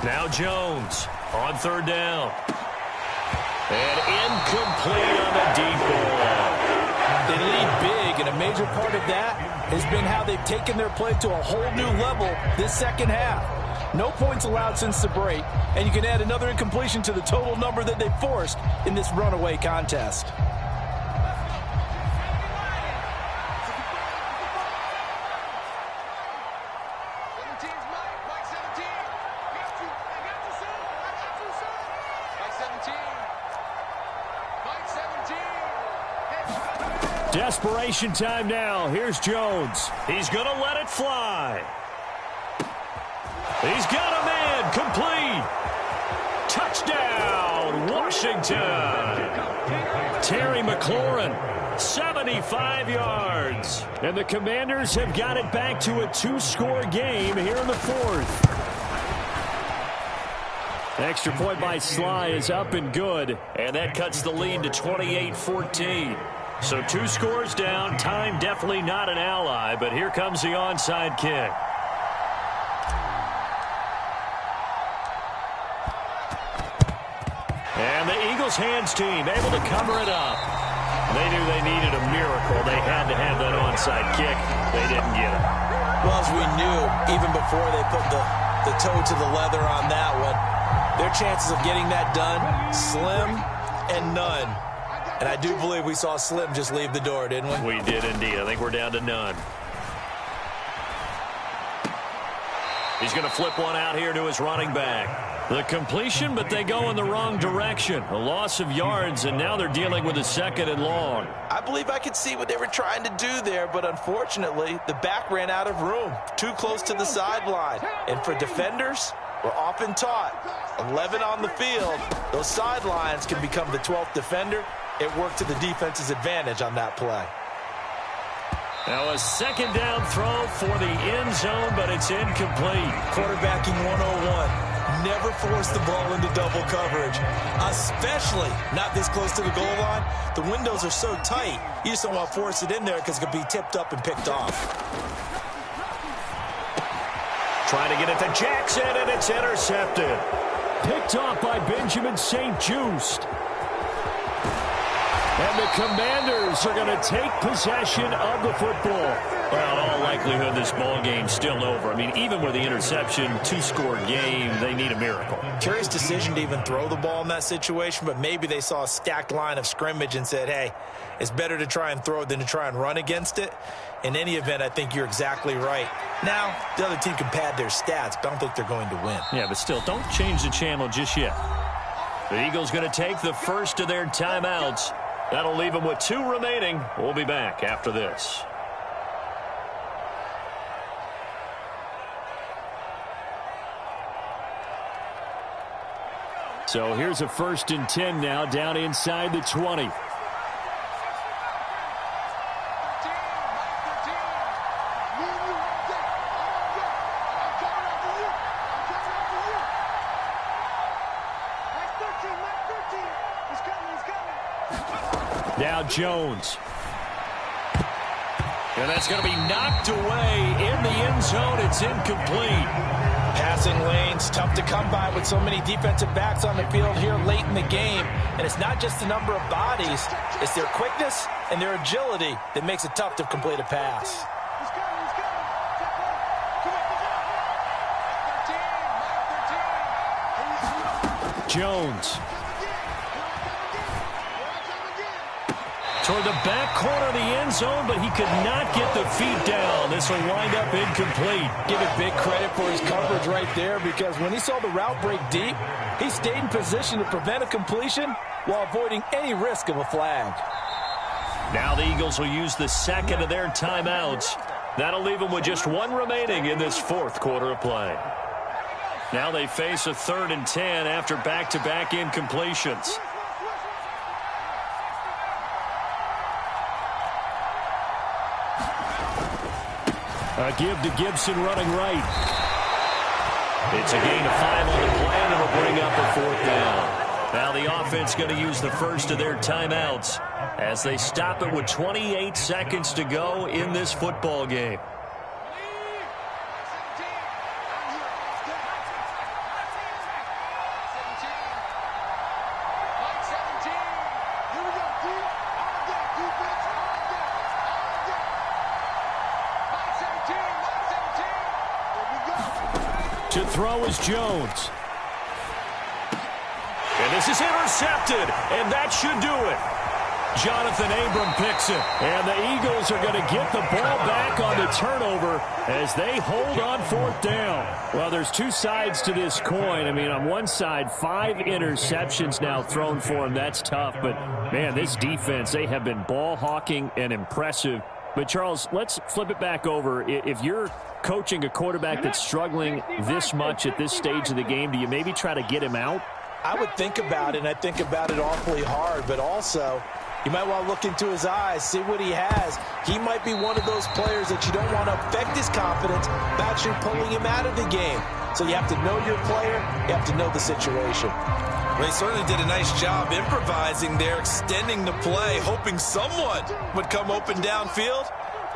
Now Jones on 3rd down. And incomplete on the deep ball. They lead big, and a major part of that has been how they've taken their play to a whole new level this second half. No points allowed since the break, and you can add another incompletion to the total number that they forced in this runaway contest. Desperation time now. Here's Jones. He's going to let it fly. He's got a man. Complete. Touchdown, Washington. Terry McLaurin, 75 yards. And the Commanders have got it back to a 2-score game here in the 4th. Extra point by Sly is up and good. And that cuts the lead to 28-14. So 2 scores down. Time definitely not an ally, but here comes the onside kick. And the Eagles hands team able to cover it up. They knew they needed a miracle. They had to have that onside kick. They didn't get it. Well, as we knew, even before they put the toe to the leather on that one, their chances of getting that done, slim and none. And I do believe we saw Slim just leave the door, didn't we? We did indeed. I think we're down to none. He's going to flip one out here to his running back. The completion, but they go in the wrong direction. A loss of yards, and now they're dealing with a 2nd and long. I believe I could see what they were trying to do there, but unfortunately, the back ran out of room. Too close to the sideline. And for defenders, we're often taught, 11 on the field, those sidelines can become the 12th defender. It worked to the defense's advantage on that play. Now a 2nd down throw for the end zone, but it's incomplete. Quarterbacking 101. Never force the ball into double coverage, especially not this close to the goal line. The windows are so tight, you just don't want to force it in there because it could be tipped up and picked off. Trying to get it to Jackson, and it's intercepted. Picked off by Benjamin St-Juste. And the Commanders are going to take possession of the football. Well, in all likelihood, this ball game's still over. I mean, even with the interception, 2-score game, they need a miracle. Curious decision to even throw the ball in that situation, but maybe they saw a stacked line of scrimmage and said, hey, it's better to try and throw it than to try and run against it. In any event, I think you're exactly right. Now, the other team can pad their stats, but I don't think they're going to win. Yeah, but still, don't change the channel just yet. The Eagles going to take the first of their timeouts. That'll leave them with 2 remaining. We'll be back after this. So here's a 1st and 10 now down inside the 20. Now Jones. And that's going to be knocked away in the end zone. It's incomplete. Passing lanes, tough to come by with so many defensive backs on the field here late in the game. And it's not just the number of bodies, it's their quickness and their agility that makes it tough to complete a pass. Jones. Toward the back corner of the end zone, but he could not get the feet down. This will wind up incomplete. Give it big credit for his coverage right there, because when he saw the route break deep, he stayed in position to prevent a completion while avoiding any risk of a flag. Now the Eagles will use the second of their timeouts. That'll leave them with just one remaining in this fourth quarter of play. Now they face a 3rd and 10 after back-to-back incompletions. A give to Gibson running right. It's a gain of 5 on the play, and it'll bring up a 4th down. Now the offense going to use the first of their timeouts as they stop it with 28 seconds to go in this football game. To throw is Jones. And this is intercepted, and that should do it. Jonathan Abram picks it, and the Eagles are going to get the ball back on the turnover as they hold on 4th down. Well, there's two sides to this coin. I mean, on one side, 5 interceptions now thrown for him. That's tough, but, man, this defense, they have been ball hawking and impressive. But, Charles, let's flip it back over. If you're coaching a quarterback that's struggling this much at this stage of the game, do you maybe try to get him out? I would think about it, and I think about it awfully hard, but also you might want to look into his eyes, see what he has. He might be one of those players that you don't want to affect his confidence by actually pulling him out of the game. So you have to know your player, you have to know the situation. Well, he certainly did a nice job improvising there, extending the play, hoping someone would come open downfield,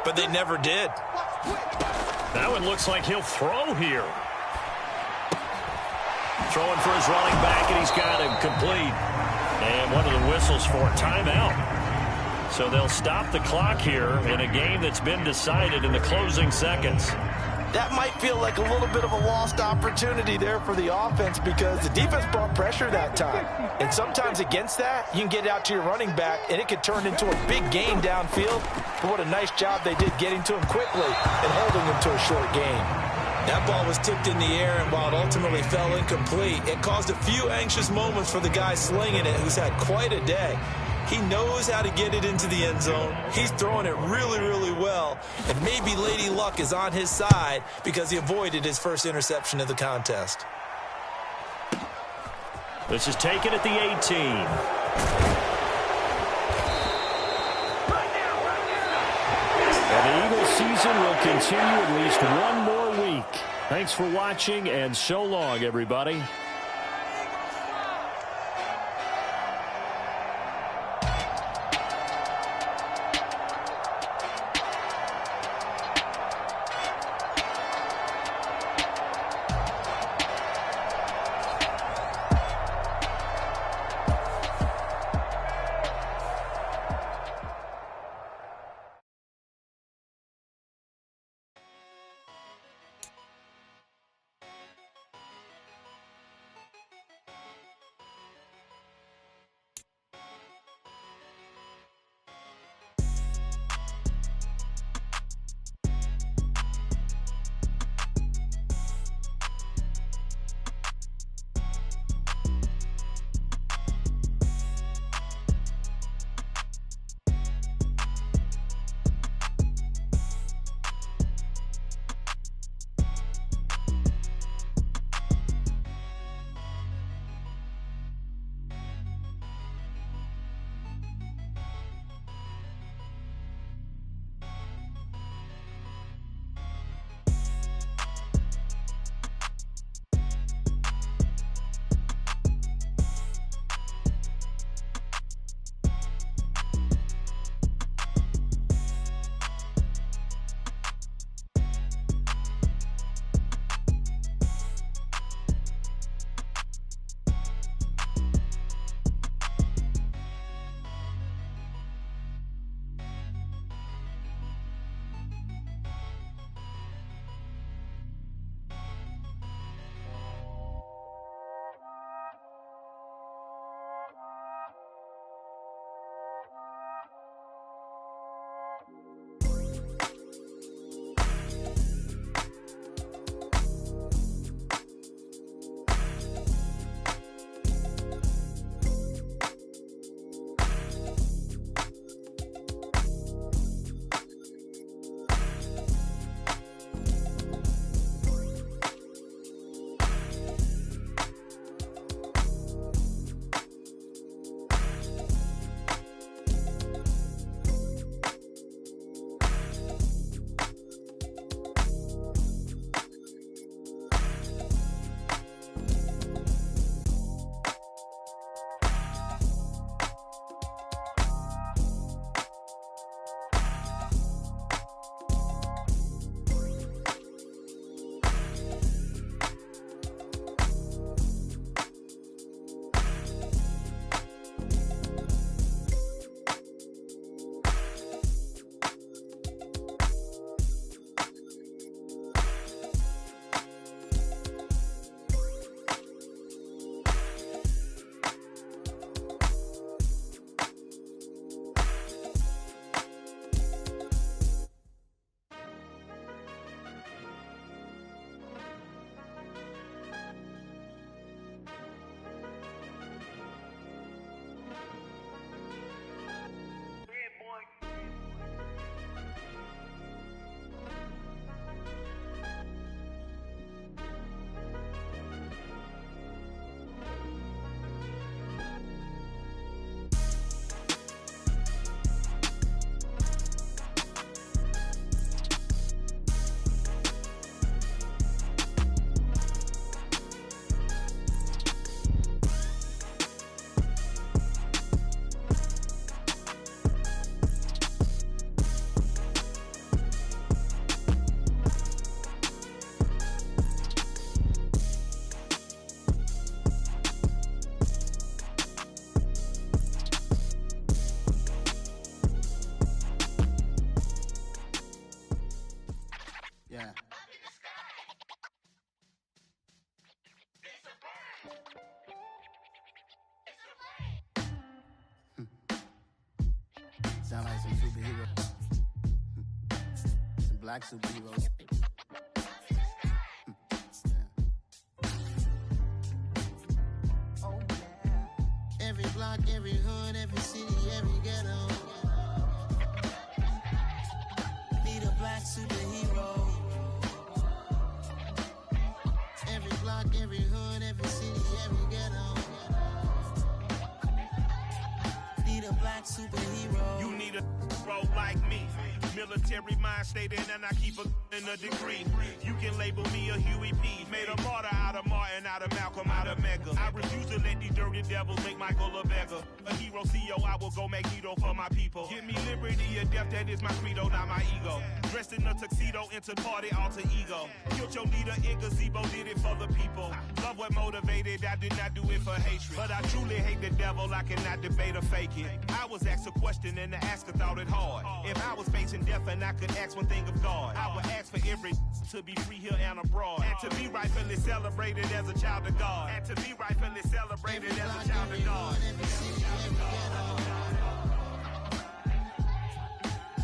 but they never did. That one looks like he'll throw here. Throwing for his running back, and he's got him complete. And one of the whistles for a timeout. So they'll stop the clock here in a game that's been decided in the closing seconds. That might feel like a little bit of a lost opportunity there for the offense, because the defense brought pressure that time. And sometimes against that, you can get out to your running back, and it could turn into a big gain downfield. But what a nice job they did getting to him quickly and holding him to a short gain. That ball was tipped in the air, and while it ultimately fell incomplete, it caused a few anxious moments for the guy slinging it, who's had quite a day. He knows how to get it into the end zone. He's throwing it really, really well. And maybe Lady Luck is on his side because he avoided his first interception of the contest. This is taken at the 18. And the Eagles season will continue at least one more week. Thanks for watching, and so long, everybody. Sound like some superheroes. Some black superheroes. Oh, yeah. Every block, every hood, every city, every ghetto. Need a black superhero. Every block, every hood, every city, every ghetto. Need a black superhero. You need a bro like me. Military mind stated, and I keep in a degree. You can label me a Huey P. Made a martyr out of Martin, out of Malcolm, out of Mega. I refuse to let these dirty devils make Michael a beggar. A hero CEO, I will go Magneto for my people. Give me liberty or death, that is my credo, not my ego. Dressed in a tuxedo, into party, alter ego. Killed your leader in gazebo, did it for the people. Love what motivated, I did not do it for hatred. But I truly hate the devil, I cannot debate or fake it. I was asked a question and the asker thought it hard. If I was facing death and I could ask one thing of God, I would ask for every to be free here and abroad, and to be rightfully celebrated as a child of God, and to be rightfully celebrated as a child of God.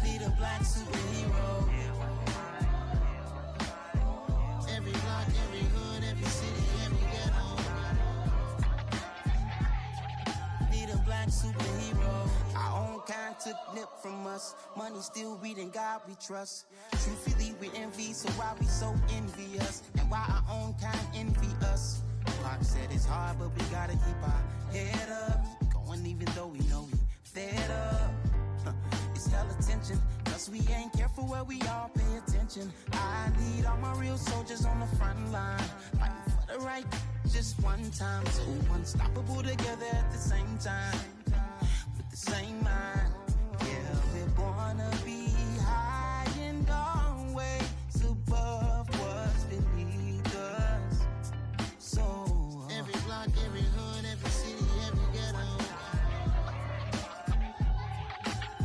Need a black superhero. Every block, every hood, every city, every ghetto. Need a black superhero. Our own kind took nip from us. Money still reading God we trust. Truthfully we envy, so why we so envious? And why our own kind envy us? Pac said it's hard, but we gotta keep our head up. Going even though we know we fed up. It's hella tension, cause we ain't careful where we all pay attention. I need all my real soldiers on the front line, fighting for the right just one time. So unstoppable together at the same time, with the same mind. Yeah, we're born to be high and always above what's beneath us. So every block, every hood, every city, every ghetto.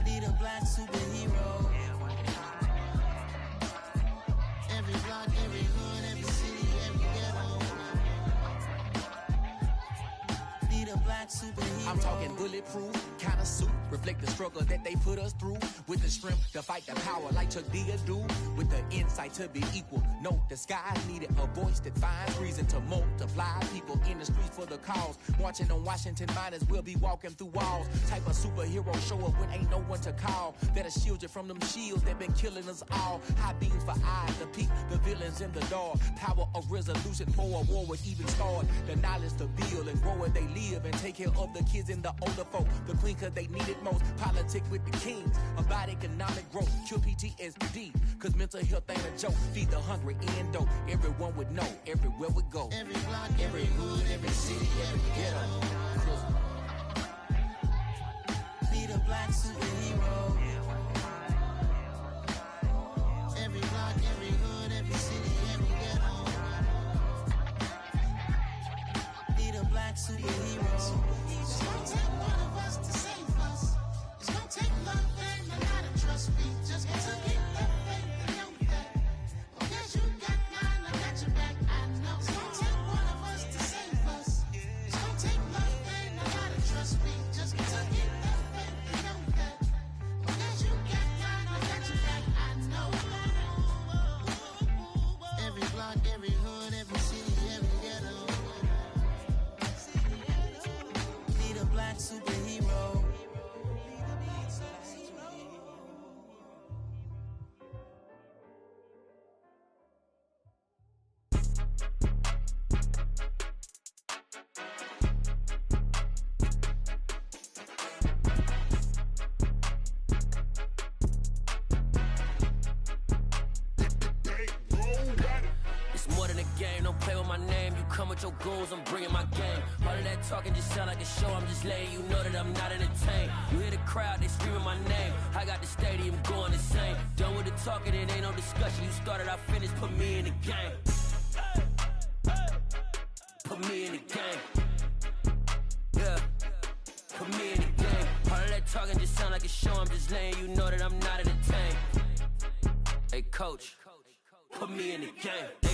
Need a black superhero. Every block, every hood, every city, every ghetto. Need a black superhero. I'm talking bulletproof kind of suit, reflect the struggle that they put us through, with the strength to fight the power like Chuck D do, with the insight to be equal. No, the skies needed a voice that finds reason to multiply people in the streets for the cause. Marching on Washington, might as well be walking through walls. Type of superhero show up when ain't no one to call. That'll shield you from them shields that been killing us all. High beams for eyes to peek the villains in the dark. Power of resolution for a war would even start. The knowledge to build and grow where they live and take care of the kids and the older folk. The queen cause they need it most. Politic with the kings about economic growth. Cure PTSD cause mental health ain't a joke. Feed the hungry and dope. Everyone would know everywhere we go. Every block, every hood, every city, every ghetto. Need a black superhero. Every block, every hood, every city, every ghetto. Need a black superhero. It's gonna take one of us to save us. It's gonna take love and a lot of trust. We just got to get that faith and know that. Because you got mine, I got your back, I know. It's gonna take one of us to save us. It's gonna take love and a lot of trust. We just got to get that faith and know that. Because you got mine, I got your back, I know. Every block, every hood, every city, every ghetto. Need a black superhero. It's more than a game, don't play with my name. You come with your goals, I'm bringing my game. All of that talking just sound like a show, I'm just letting you know that I'm not entertained. You hear the crowd, they screaming my name. I got the stadium going insane. Done with the talking, it ain't no discussion. You started, I finished, put me in the game. Put me in the game. Yeah, put me in the game. All of that talking just sound like a show, I'm just letting you know that I'm not entertained. Hey coach, put me in the game. They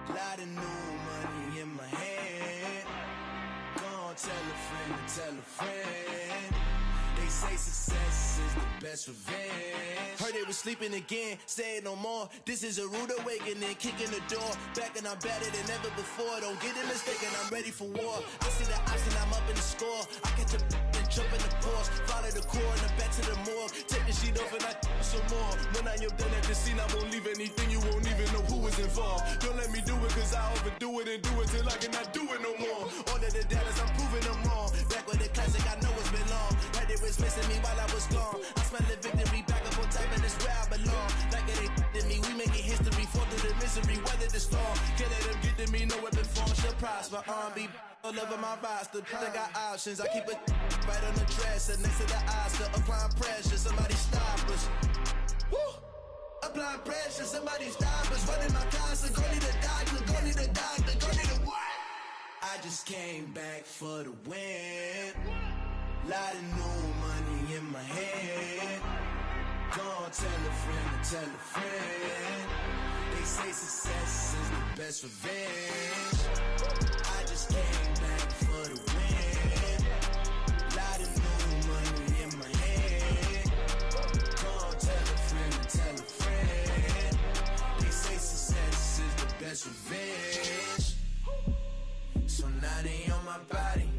Lot of new money in my hand. Gonna tell a friend to tell a friend. They say success is the best revenge. Heard they was sleeping again, say it no more. This is a rude awakening, kicking the door. Back and I'm better than ever before. Don't get it mistaken, I'm ready for war. I see the option, I'm up in the score. I catch a and jump in the course. Follow the core and the back to the morgue. Take the sheet off and I some more. When I am done at the scene, I won't leave anything. You won't even know who is involved. Don't let me do it, cause I overdo it and do it till I cannot do it no more. All of the doubters, I'm proving them wrong. Back with the classic, I know it's been long. Heard it was missing me while I was gone. I smell the victory back up on top, and it's where I belong. Like it ain't to me, we making history. Fall through the misery, weather the storm. Can't let them get to me, no weapon form shall prosper. R&B all over my roster. I got options, I keep it right on the dresser. Next to the Oscar, applying pressure. Somebody stop us. Woo! Applying pressure, somebody stop us. Running my concert, go need a doctor, go need a doctor, go need a what? I just came back for the win. Lot of new money in my hand. Gonna tell a friend to tell a friend. They say success is the best revenge. I just came back for the win. Lot of new money in my hand. Gonna tell a friend to tell a friend. They say success is the best revenge. So now they on my body.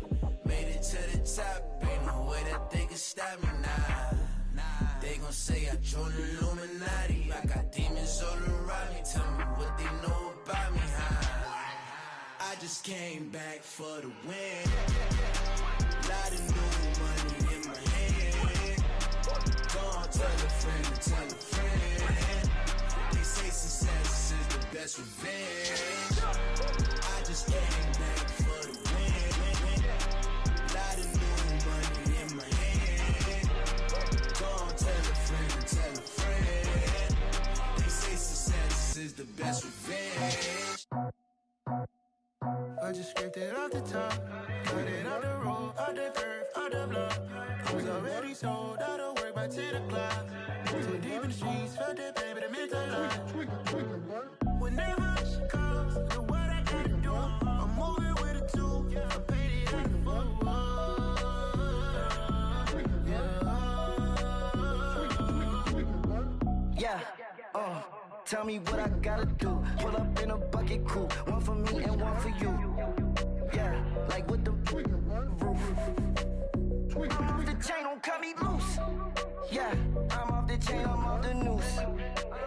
Made it to the top. Ain't no way that they can stop me now. They gon' say I joined the Illuminati. I got demons all around me. Tell me what they know about me, huh? I just came back for the win. Lot of new money in my hand. Gonna tell a friend to tell a friend. They say success is the best revenge. I just came back for the win. Lot of new money in my hand. Gonna tell a friend to tell a friend. They say success is the best revenge. I just scraped it off the top, cut it off the road, off the curve, off the block. I was already sold out of work by 10 o'clock. Too deep in the streets, felt that pain, but it meant a lot. Whenever she calls, know what I gotta do. I'm moving with a two, I paid it out the full. Tell me what I gotta do. Pull up in a bucket crew, one for me and one for you. Yeah, like with the roof. I'm off the chain, don't cut me loose. Yeah, I'm off the chain, I'm off the noose.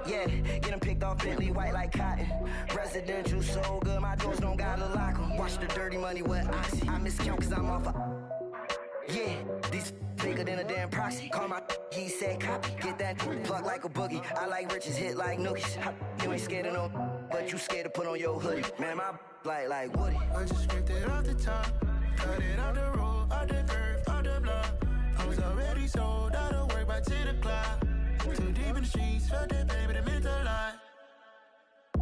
Yeah, get them picked off Bentley, white like cotton. Residential so good, my doors don't gotta lock them. Watch the dirty money with Oxy. I miscount cause I'm off a... Yeah, these bigger than a damn proxy. Call my he said copy. Get that plug like a boogie. I like riches, hit like nookies. You ain't scared of no, but you scared to put on your hoodie. Man, my like Woody. I just scraped it off the top, cut it off the road, off the curve, off the block. I was already sold out of work by 10 o'clock. Too deep in the streets, felt that baby, that meant a lot.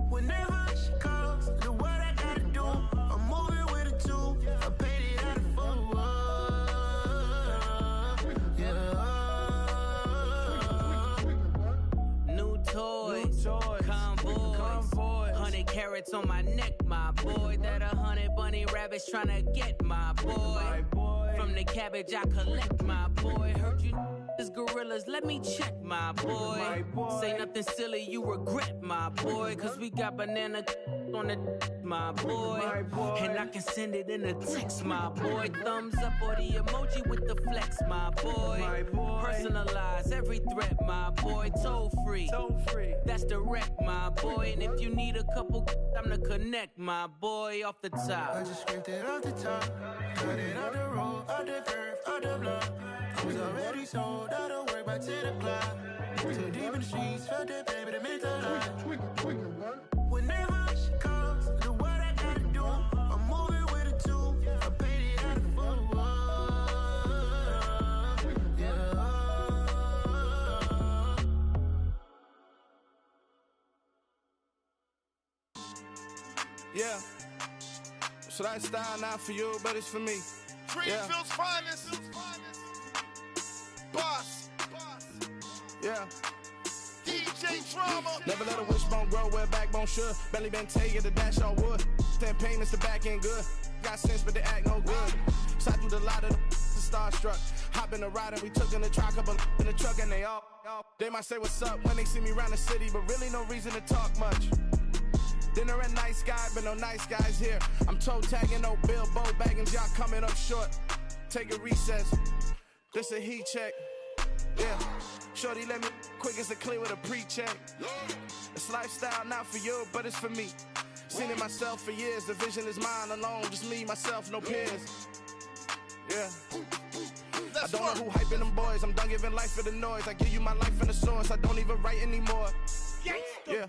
Whenever she calls, know what I gotta do. I'm moving with a two, I paid it out of full. Convoy, 100 carats on my neck, my boy. That 100 bunny rabbits tryna get my boy. From the cabbage I collect, my boy. Heard you is gorillas, let me check, my boy. Say nothing silly, you regret, my boy. Cause we got banana on the my boy. And I can send it in a text, my boy. Thumbs up or the emoji with the flex, my boy. Personalize every threat, my boy. Toll free, that's direct, my boy. And if you need a couple, I'm to connect, my boy. Off the top, I just scraped it off the top, cut it off the road, off the curve, off the block. I was already sold out of work by 10 o'clock. Too deep in the streets, felt that baby, that meant a lot. Whenever she calls, know what I gotta do. I'm moving with a two, I paid it out of full. Yeah. Should I style not for you, but it's for me? Greenfield's finest. Boss. Yeah. DJ trauma. Never let a wishbone grow where backbone should. Belly been taking the dash all wood. 10 payments, the back end good. Got sense, but they act no good. Side through the lot of the starstruck. Hop in the ride and we took in the truck, couple in the truck, and they might say what's up when they see me around the city, but really no reason to talk much. Dinner at nice guy, but no nice guys here. I'm toe tagging, no Bilbo Baggins, y'all coming up short. Take a recess. This a heat check. Yeah. Shorty let me quick as a clear with a pre-check. It's lifestyle not for you, but it's for me. Seen it myself for years. The vision is mine alone. Just me, myself, no peers. Yeah. I don't know who hyping them boys. I'm done giving life for the noise. I give you my life in the source. I don't even write anymore. Yeah.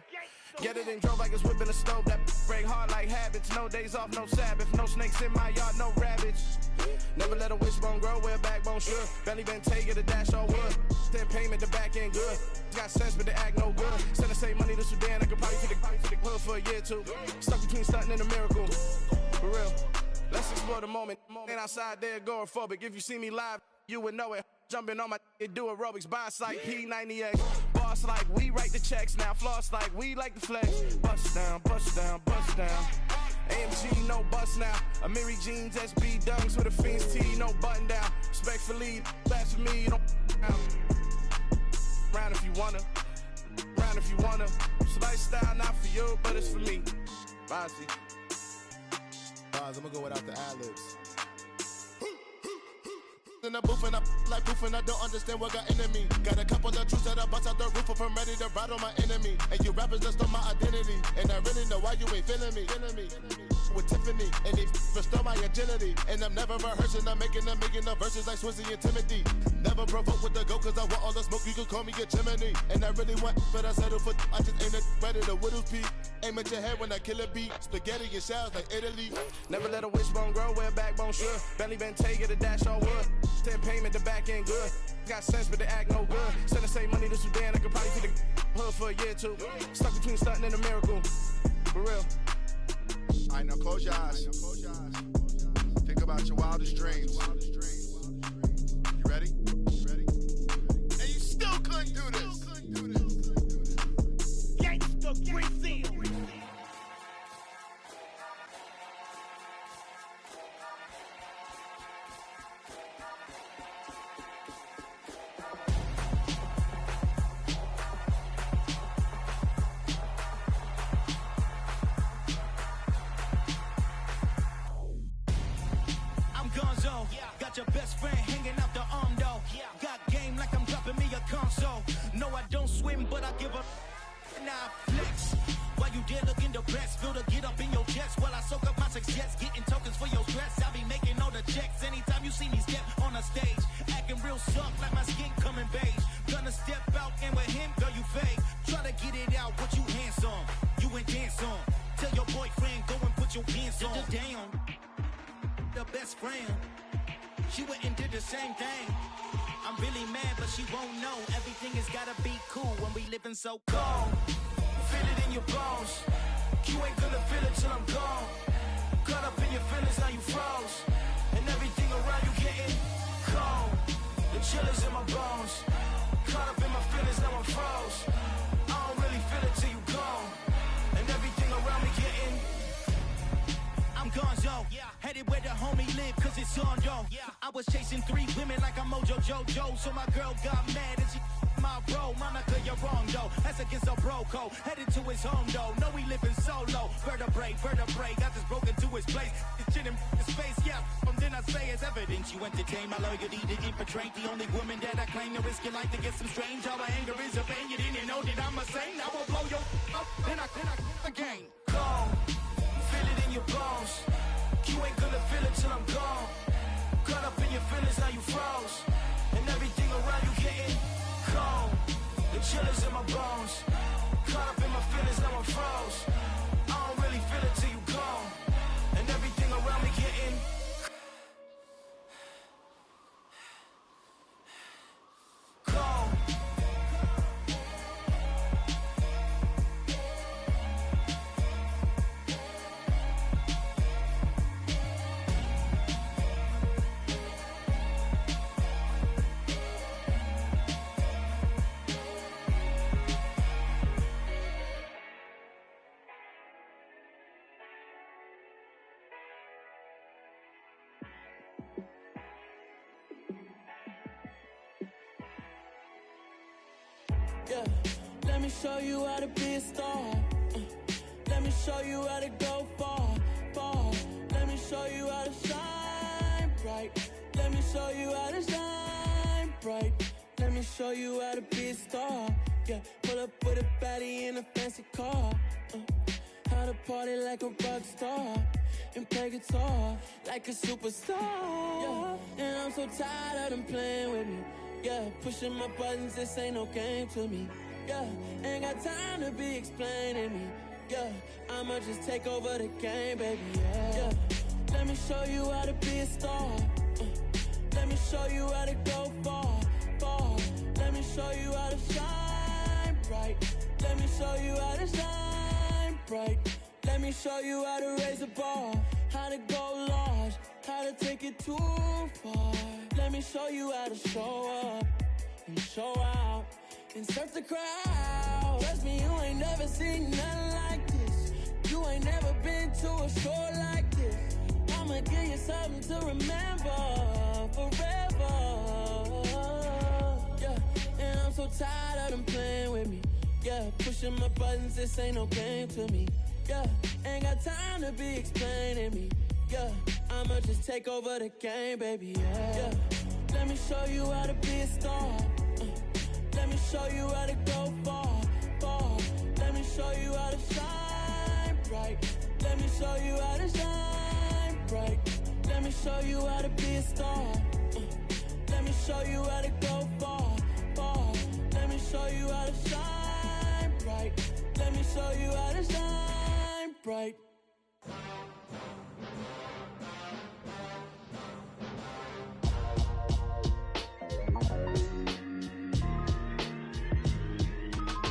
Get it and drove like it's whipping a stove. That break hard like habits. No days off, no Sabbath. No snakes in my yard, no rabbits. Never let a wishbone grow where backbone should. Belly been taking the dash all wood. 10 payment, the back end good. Got sense, but they act no good. Send the same money to Sudan. I could probably take the hood for a year or two. Stuck between stunting and a miracle. For real. Let's explore the moment. Ain't outside there agoraphobic. If you see me live, you would know it. Jumping on my do aerobics, boss like P90X. Boss like we write the checks now. Floss like we like the flex. Bust down, bust down, bust down. AMG, no bust now. Amiri jeans, SB dunks with a Fiends T, no button down. Respectfully, that's for me, don't down. Round if you wanna. Round if you wanna. It's lifestyle not for you, but it's for me. Bossy. I'm gonna go without the ad-libs. In the booth and I like proof and I don't understand what got into me. Got a couple of truths that I bust out the roof if I'm ready to rattle my enemy. And you rappers just on my identity. And I really know why you ain't feeling me. With Tiffany and they restore my agility. And I'm never rehearsing, I'm making a million of verses like Swizzy and Timothy. Never provoke with the go cause I want all the smoke, you can call me a chimney. And I really want, but I settle for I just ain't ready to widow's peak. Aim at your head when I kill a beat. Spaghetti and shells like Italy. Never let a wishbone grow where backbone should. Belly been taking the dash all wood. 10 payment, the back end good. Got sense, but they act no good. Send the same money to Sudan, I could probably take the hood for a year or two. Stuck between stunting and a miracle. For real. All right, now close your eyes. Think about your wildest dreams. You ready? And you still couldn't do this. Gangsta Brazil. Got your best friend hanging out the arm though. Got game like I'm dropping me a console. No, I don't swim, but I give up. Now I flex. While you there looking depressed, feel the get up in your chest. While I soak up my success, getting tokens for your stress. I be making all the checks anytime you see me step on a stage. Acting real soft like my skin coming beige. Gonna step out and with him, girl, you fake. Try to get it out, what you hands on? You ain't dance on. Tell your boyfriend, go and put your pants on. Down. The best friend. She went and did the same thing. I'm really mad, but she won't know. Everything has gotta be cool when we living so cold. Feel it in your bones. You ain't gonna feel it till I'm gone. Caught up in your feelings, now you froze. And everything around you getting cold. The chill is in my bones. Caught up in my feelings, now I'm froze. I don't really feel it till you gone. And everything around me getting I'm gonzo. Headed where the homie live, cause it's on, yo. I was chasing 3 women like I'm Mojo Jojo. So my girl got mad and she my bro. Monica, you're wrong, though. That's against a bro code. Headed to his home, though. No, we living solo. Vertebrae. Got this broken to his place. It's shit in his face, yeah. Then I say it's evidence. You entertain my loyalty to infiltrate. The only woman that I claim to risk your life to get some strange. How my anger is a pain. You didn't know that I'm a saint. I will blow your up. Then I again. Go. Feel it in your bones. You ain't gonna feel it till I'm gone. Caught up in your feelings, now you froze. And everything around you getting cold. The chill is in my bones. Caught up in my feelings, now I'm froze. I don't really feel it till you gone. And everything around me getting cold. me show you how to be a star. Let me show you how to go far, far. Let me show you how to shine bright. Let me show you how to shine bright. Let me show you how to be a star. Yeah, pull up with a baddie in a fancy car. How to party like a rock star and play guitar like a superstar. Yeah, and I'm so tired of them playing with me. Yeah, pushing my buttons, this ain't no game to me. Yeah, ain't got time to be explaining me. Yeah, I'ma just take over the game, baby. Yeah, let me show you how to be a star. Let me show you how to go far, far. Let me show you how to shine bright. Let me show you how to shine bright. Let me show you how to raise a bar, how to go large, how to take it too far. Let me show you how to show up and show out and surf the crowd. Trust me, you ain't never seen nothing like this. You ain't never been to a show like this. I'ma give you something to remember forever. Yeah, and I'm so tired of them playing with me. Yeah, pushing my buttons, this ain't no game to me. Yeah, ain't got time to be explaining me. Yeah, I'ma just take over the game, baby. Yeah, let me show you how to be a star. Let me show you how to go far, far. Let me show you how to shine bright. Let me show you how to shine bright. Let me show you how to be a star. Let me show you how to go far, far. Let me show you how to shine bright. Let me show you how to shine bright.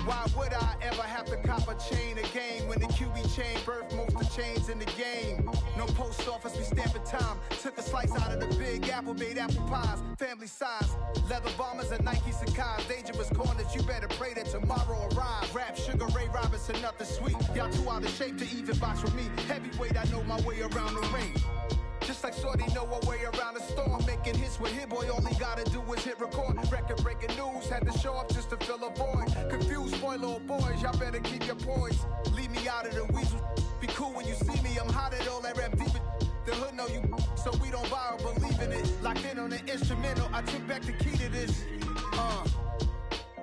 Why would I ever have to cop a chain again when the QB chain birthed most of chains in the game? No post office, we stamping time. Took a slice out of the big apple, made apple pies, family size. Leather bombers and Nike Sakai's. Dangerous corners, you better pray that tomorrow arrives. Rap, Sugar Ray Robinson, nothing sweet. Y'all too out of shape to even box with me. Heavyweight, I know my way around the ring. Just like Shorty know her way around the storm. Making hits with Hit Boy, all he gotta do is hit record. Record breaking news, had to show up just to fill a void. Confused boy, little boys, y'all better keep your poise. Leave me out of the weasel. Be cool when you see me, I'm hot at all that rap deep. The hood know you, so we don't borrow, believe in it. Locked in on the instrumental, I took back the key to this.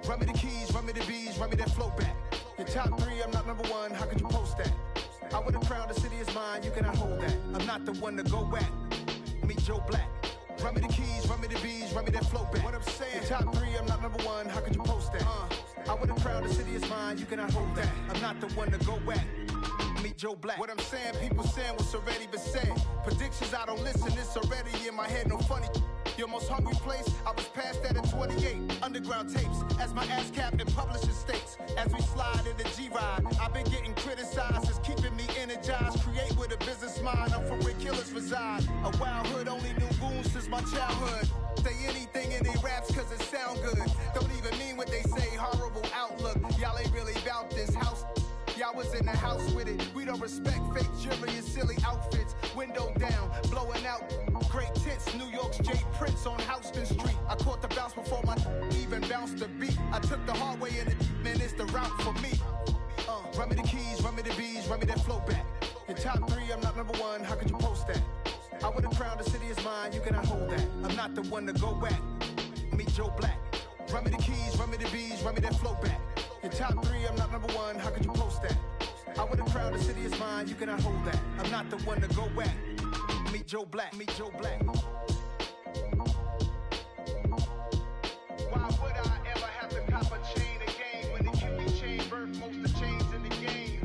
Run me the keys, run me the bees, run me that flow back. Your top 3, I'm not number 1, how could you post that? I would have crowned the city is mine, you cannot hold that. I'm not the one to go back. Meet Joe Black. Run me the keys, run me the bees, run me that flow back. What I'm saying, your top 3, I'm not number 1, how could you post that? I would have crowned the city is mine, you cannot hold that. I'm not the one to go back. Meet Joe Black. What I'm saying, people saying what's already been said. Predictions, I don't listen, it's already in my head, no funny. Your most hungry place, I was past that at 28. Underground tapes, as my ass capped in publishing states. As we slide in the G-Ride, I've been getting criticized, it's keeping me energized. Create with a business mind, I'm from where killers reside. A wild hood, only knew goons since my childhood. Say anything in they raps cause it sound good. Don't even mean what they say, horrible outlook. Y'all ain't really about this house. Y'all was in the house with it. We don't respect fake jewelry and silly outfits. Window down, blowing out great tits. New York's J. Prince on Houston Street. I caught the bounce before my even bounced the beat. I took the hard way in it, man, it's the route for me. Run me the keys, run me the bees, run me that flow back. Your top 3, I'm not number 1, how could you post that? I would have crowned the city is mine, you cannot hold that. I'm not the one to go back. Meet Joe Black. Run me the keys, run me the bees, run me that flow back. Your top 3, I'm not number 1, how could you post that? I would have crowned the city is mine, you cannot hold that. I'm not the one to go back. Meet Joe Black, meet Joe Black. Why would I ever have to cop a chain again when the QB chain birthed most of the chains in the game?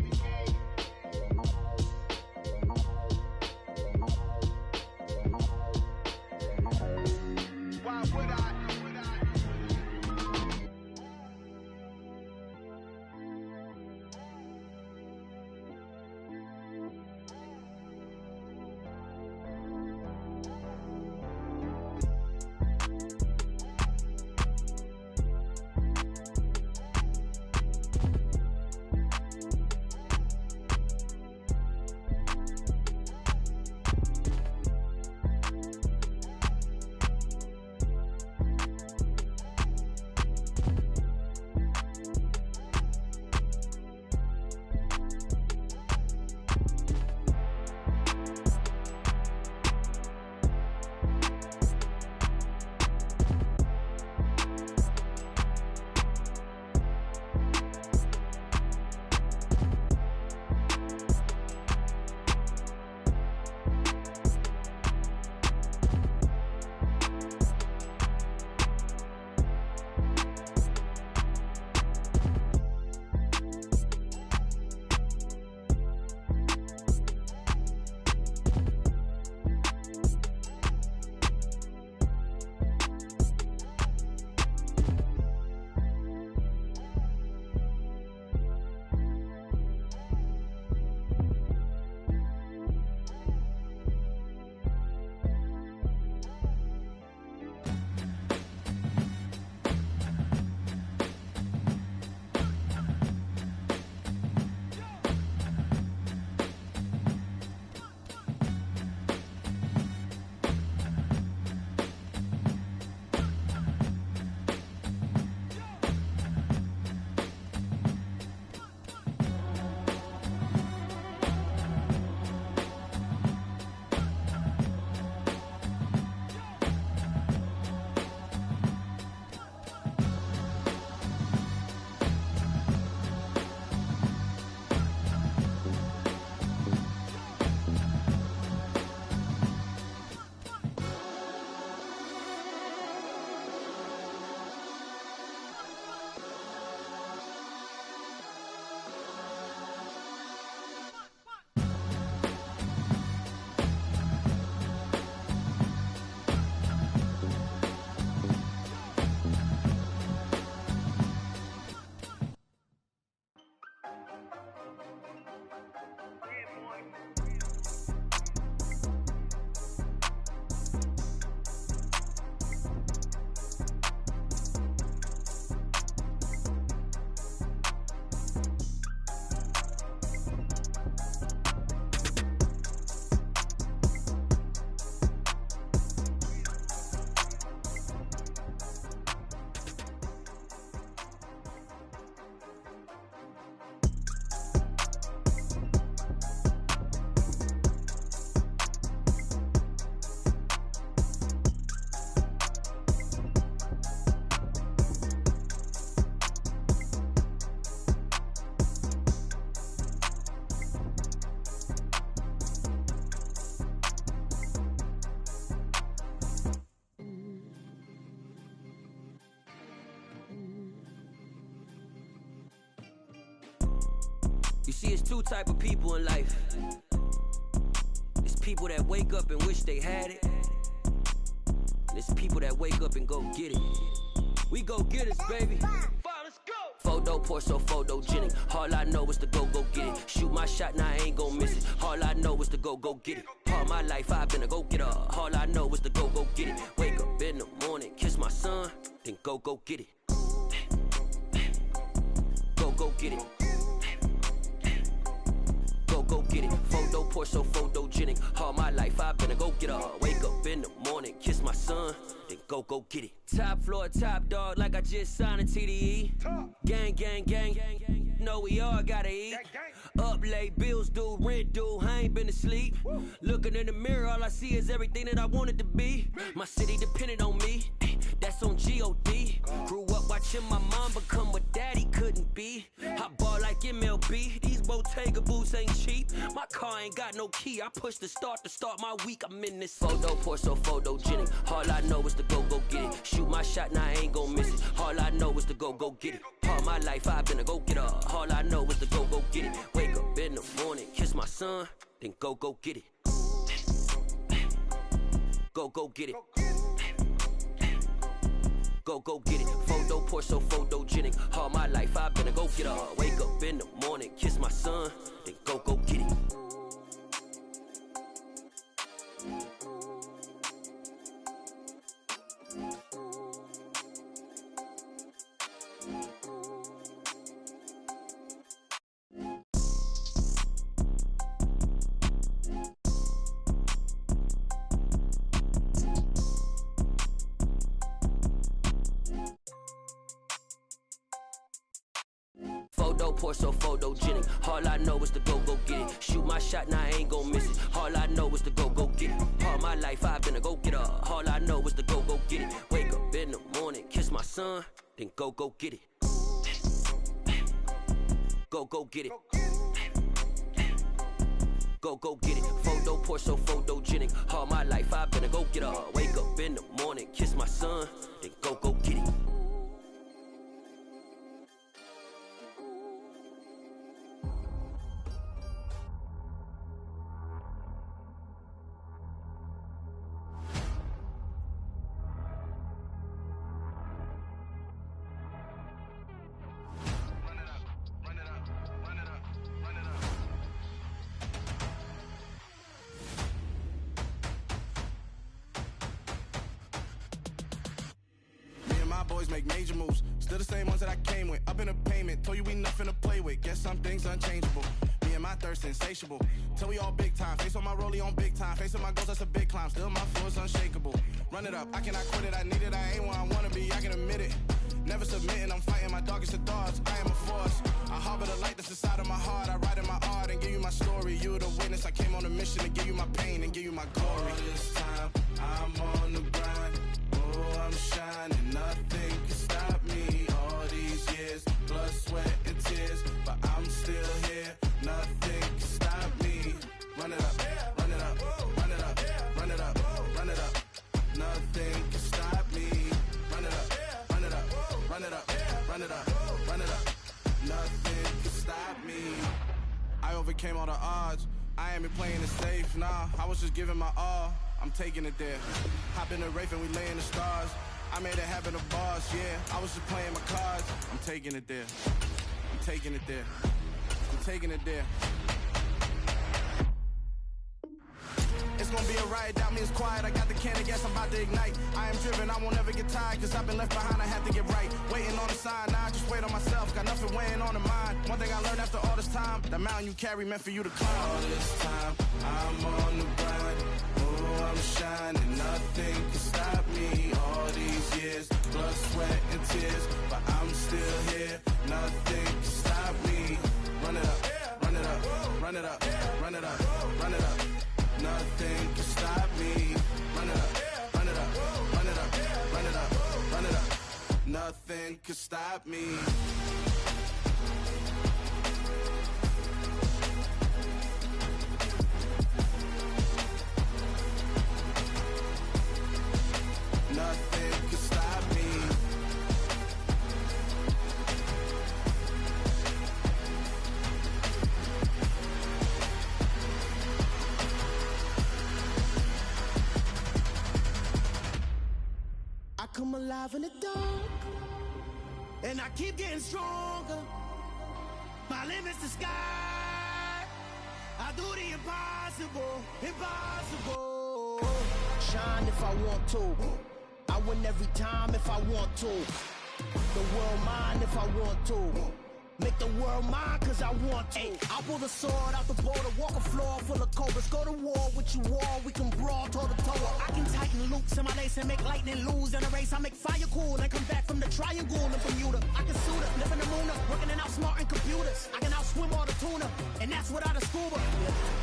Why would I? You see, it's two type of people in life. It's people that wake up and wish they had it. And it's people that wake up and go get it. We go get it, baby. Photo pour so photogenic. All I know is to go get it. Shoot my shot, now I ain't gon' miss it. All I know is to go get it. All my life I've been a go-getter. All I know is to go get it. Wake up in the morning, kiss my son, then go get it. Go get it. Go get it. Photo pour so photogenic. All my life I've been a go-getter. Wake up in the morning, kiss my son, then go get it. Top floor, top dog, like I just signed a TDE. Gang. Know we all gotta eat. Up late, bills due, rent due, I ain't been asleep. Looking in the mirror, all I see is everything that I wanted to be. My city depended on me, that's on G.O.D. Grew up watching my mom become what daddy couldn't be. I ball like MLB, these Bottega boots ain't cheap. My car ain't got no key, I push the start to start my week. I'm in this photo pour so photogenic. All I know is to go get it. Shoot my shot, now I ain't gon' miss it. All I know is to go get it. All my life I've been a go-getter. All I know is to go get it. Wake up in the morning, kiss my son, then go get it. Go get it. Go get it. Photo pour so photogenic. All my life I've been a go-getter. Wake up in the morning, kiss my son, then go get it. Photo pour so photogenic. All I know is to go get it. Shoot my shot, now I ain't gon' miss it. All I know is to go get it. All my life I've been a go-getter. All I know is to go get it. Wake up in the morning, kiss my son, then go get it. Go get it. Go get it. Photo pour so photogenic. All my life I've been a go-getter. Wake up in the morning, kiss my son, then go get it. Boys make major moves, still the same ones that I came with. Up in a payment, told you we nothing to play with. Guess some things unchangeable. Me and my thirst insatiable. Till we all big time. Face on my rollie on big time. Face on my goals, that's a big climb. Still my floor's unshakable. Run it up, I cannot quit it. I need it, I ain't where I wanna be. I can admit it. Never submitting, I'm fighting my darkest of thoughts. I am a force. I harbor the light that's inside of my heart. I write in my art and give you my story. You the witness. I came on a mission to give you my pain and give you my glory. All this time, I'm on the grind. Oh, I'm shining. Nothing can stop me. All these years, blood, sweat, and tears, but I'm still here. Nothing can stop me. Run it up, run it up, run it up, run it up, run it up. Nothing can stop me. Run it up, run it up, run it up, run it up, run it up. Nothing can stop me. I overcame all the odds. I ain't been playing it safe, nah. I was just giving my all. I'm taking it there. Hop in the Wraith and we lay in the stars. I made it happen, a boss, yeah. I was just playing my cards. I'm taking it there. I'm taking it there. I'm taking it there. It's gonna be a riot, doubt me it's quiet. I got the can of gas, I'm about to ignite. I am driven, I won't ever get tired, cause I've been left behind, I have to get right. Waiting on the sign, now I just wait on myself. Got nothing weighing on the mind. One thing I learned after all this time, the mountain you carry meant for you to climb. All this time, I'm on the grind. Oh, I'm shining, nothing can stop me. All these years, blood, sweat, and tears, but I'm still here. Nothing can stop me. Run it up, run it up, run it up, run it up, run it up. Nothing can stop me. Run it up, run it up, run it up, run it up, run it up. Nothing can stop me. Nothing can stop me. alive in the dark, and I keep getting stronger. My limit's the sky. I do the impossible, impossible. Shine if I want to. I win every time if I want to. The world mine if I want to. Make the world mine cause I want to. I pull the sword out the border, walk a floor full of cobras. Go to war with you all, we can brawl toe to toe. I can tighten loops in my lace and make lightning lose in a race. I make fire cool and come back from the triangle in Bermuda. I can suit up, live in the moon, working and outsmarting computers. I can outswim all the tuna, and that's without a scuba.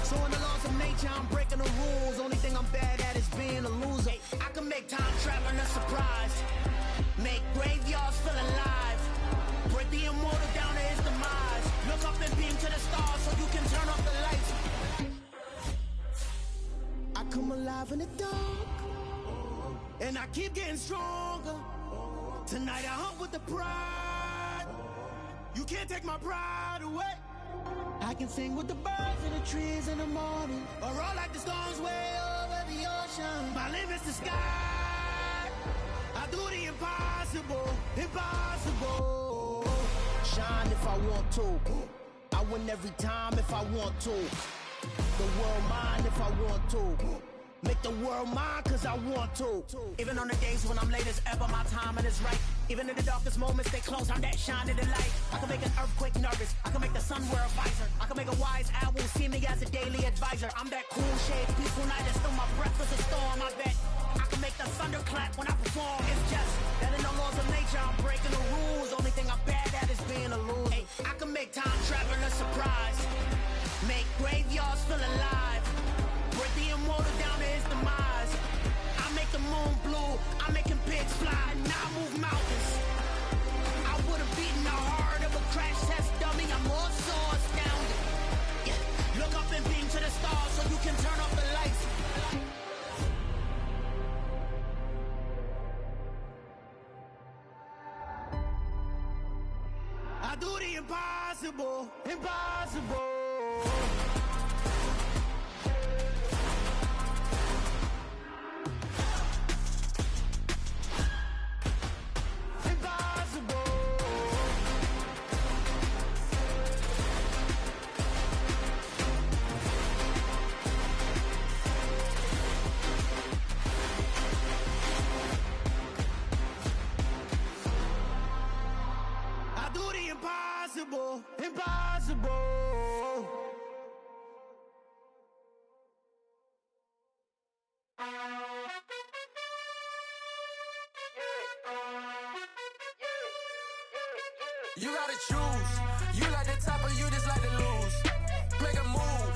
So in the laws of nature, I'm breaking the rules. Only thing I'm bad at is being a loser. I can make time traveling a surprise. Make graveyards feel alive. Break the immortal down to his demise. Look up and beam to the stars so you can turn off the lights. I come alive in the dark, and I keep getting stronger. Tonight I hunt with the pride. You can't take my pride away. I can sing with the birds and the trees in the morning, or roll like the storms way over the ocean. My limit's the sky. I do the impossible, impossible. Shine if I want to. I win every time if I want to. The world mine if I want to. Make the world mine cause I want to. Even on the days when I'm late as ever, my timing is right. Even in the darkest moments, stay close, I'm that shining the light. I can make an earthquake nervous, I can make the sun wear a visor. I can make a wise owl see me as a daily advisor. I'm that cool shade, peaceful night, and still my breath is a storm, I bet. I can make the thunder clap when I perform. It's just that in the laws of nature, I'm breaking the rules. Only thing I'm bad at is being a loser. Hey, I can make time travel a surprise. Make graveyards feel alive. Break the immortal down to his demise. I make the moon blue. I'm making pigs fly. Now I move mountains. I would have beaten the heart of a crash test dummy. I'm more so astounded. Yeah. Look up and beam to the stars so you can turn off the lights. I do the impossible, impossible. Impossible, impossible. You gotta choose. You like the top or you just like to lose. Make a move.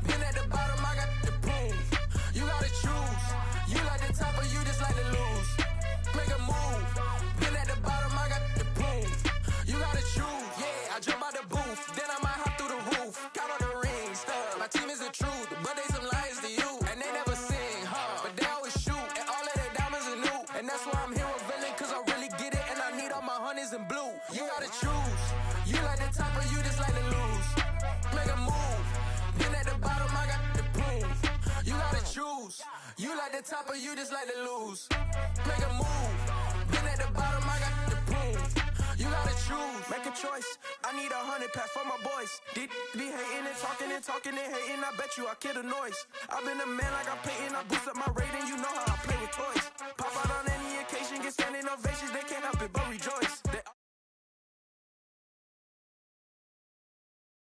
Been at the bottom, I got the proof. You gotta choose. You like the top or you just like to lose. Make a move. Been at the bottom, I got the proof. You gotta choose. Yeah, I jump out the booth, then I might hop through the roof. Count on the rings, stuff. My team is the truth, but they some liars to you. And they never sing, huh? But they always shoot, and all of their diamonds are new. And that's why I'm here with Villain, cause I really get it, and I need all my honeys in blue. You gotta choose. You like the top or you just like to lose. Make a move. Been at the bottom, I got the proof. You gotta choose. You like the top or you just like to lose. Make a move. Been at the bottom, I got the proof. You gotta choose. Make a choice. I need 100 pack for my boys. Be hating and talking and talking and hating. I bet you I kill the noise. I've been a man like I'm Peyton. I boost up my rating. You know how I play with toys. Pop out on any occasion, get standing ovations. They can't help it but rejoice.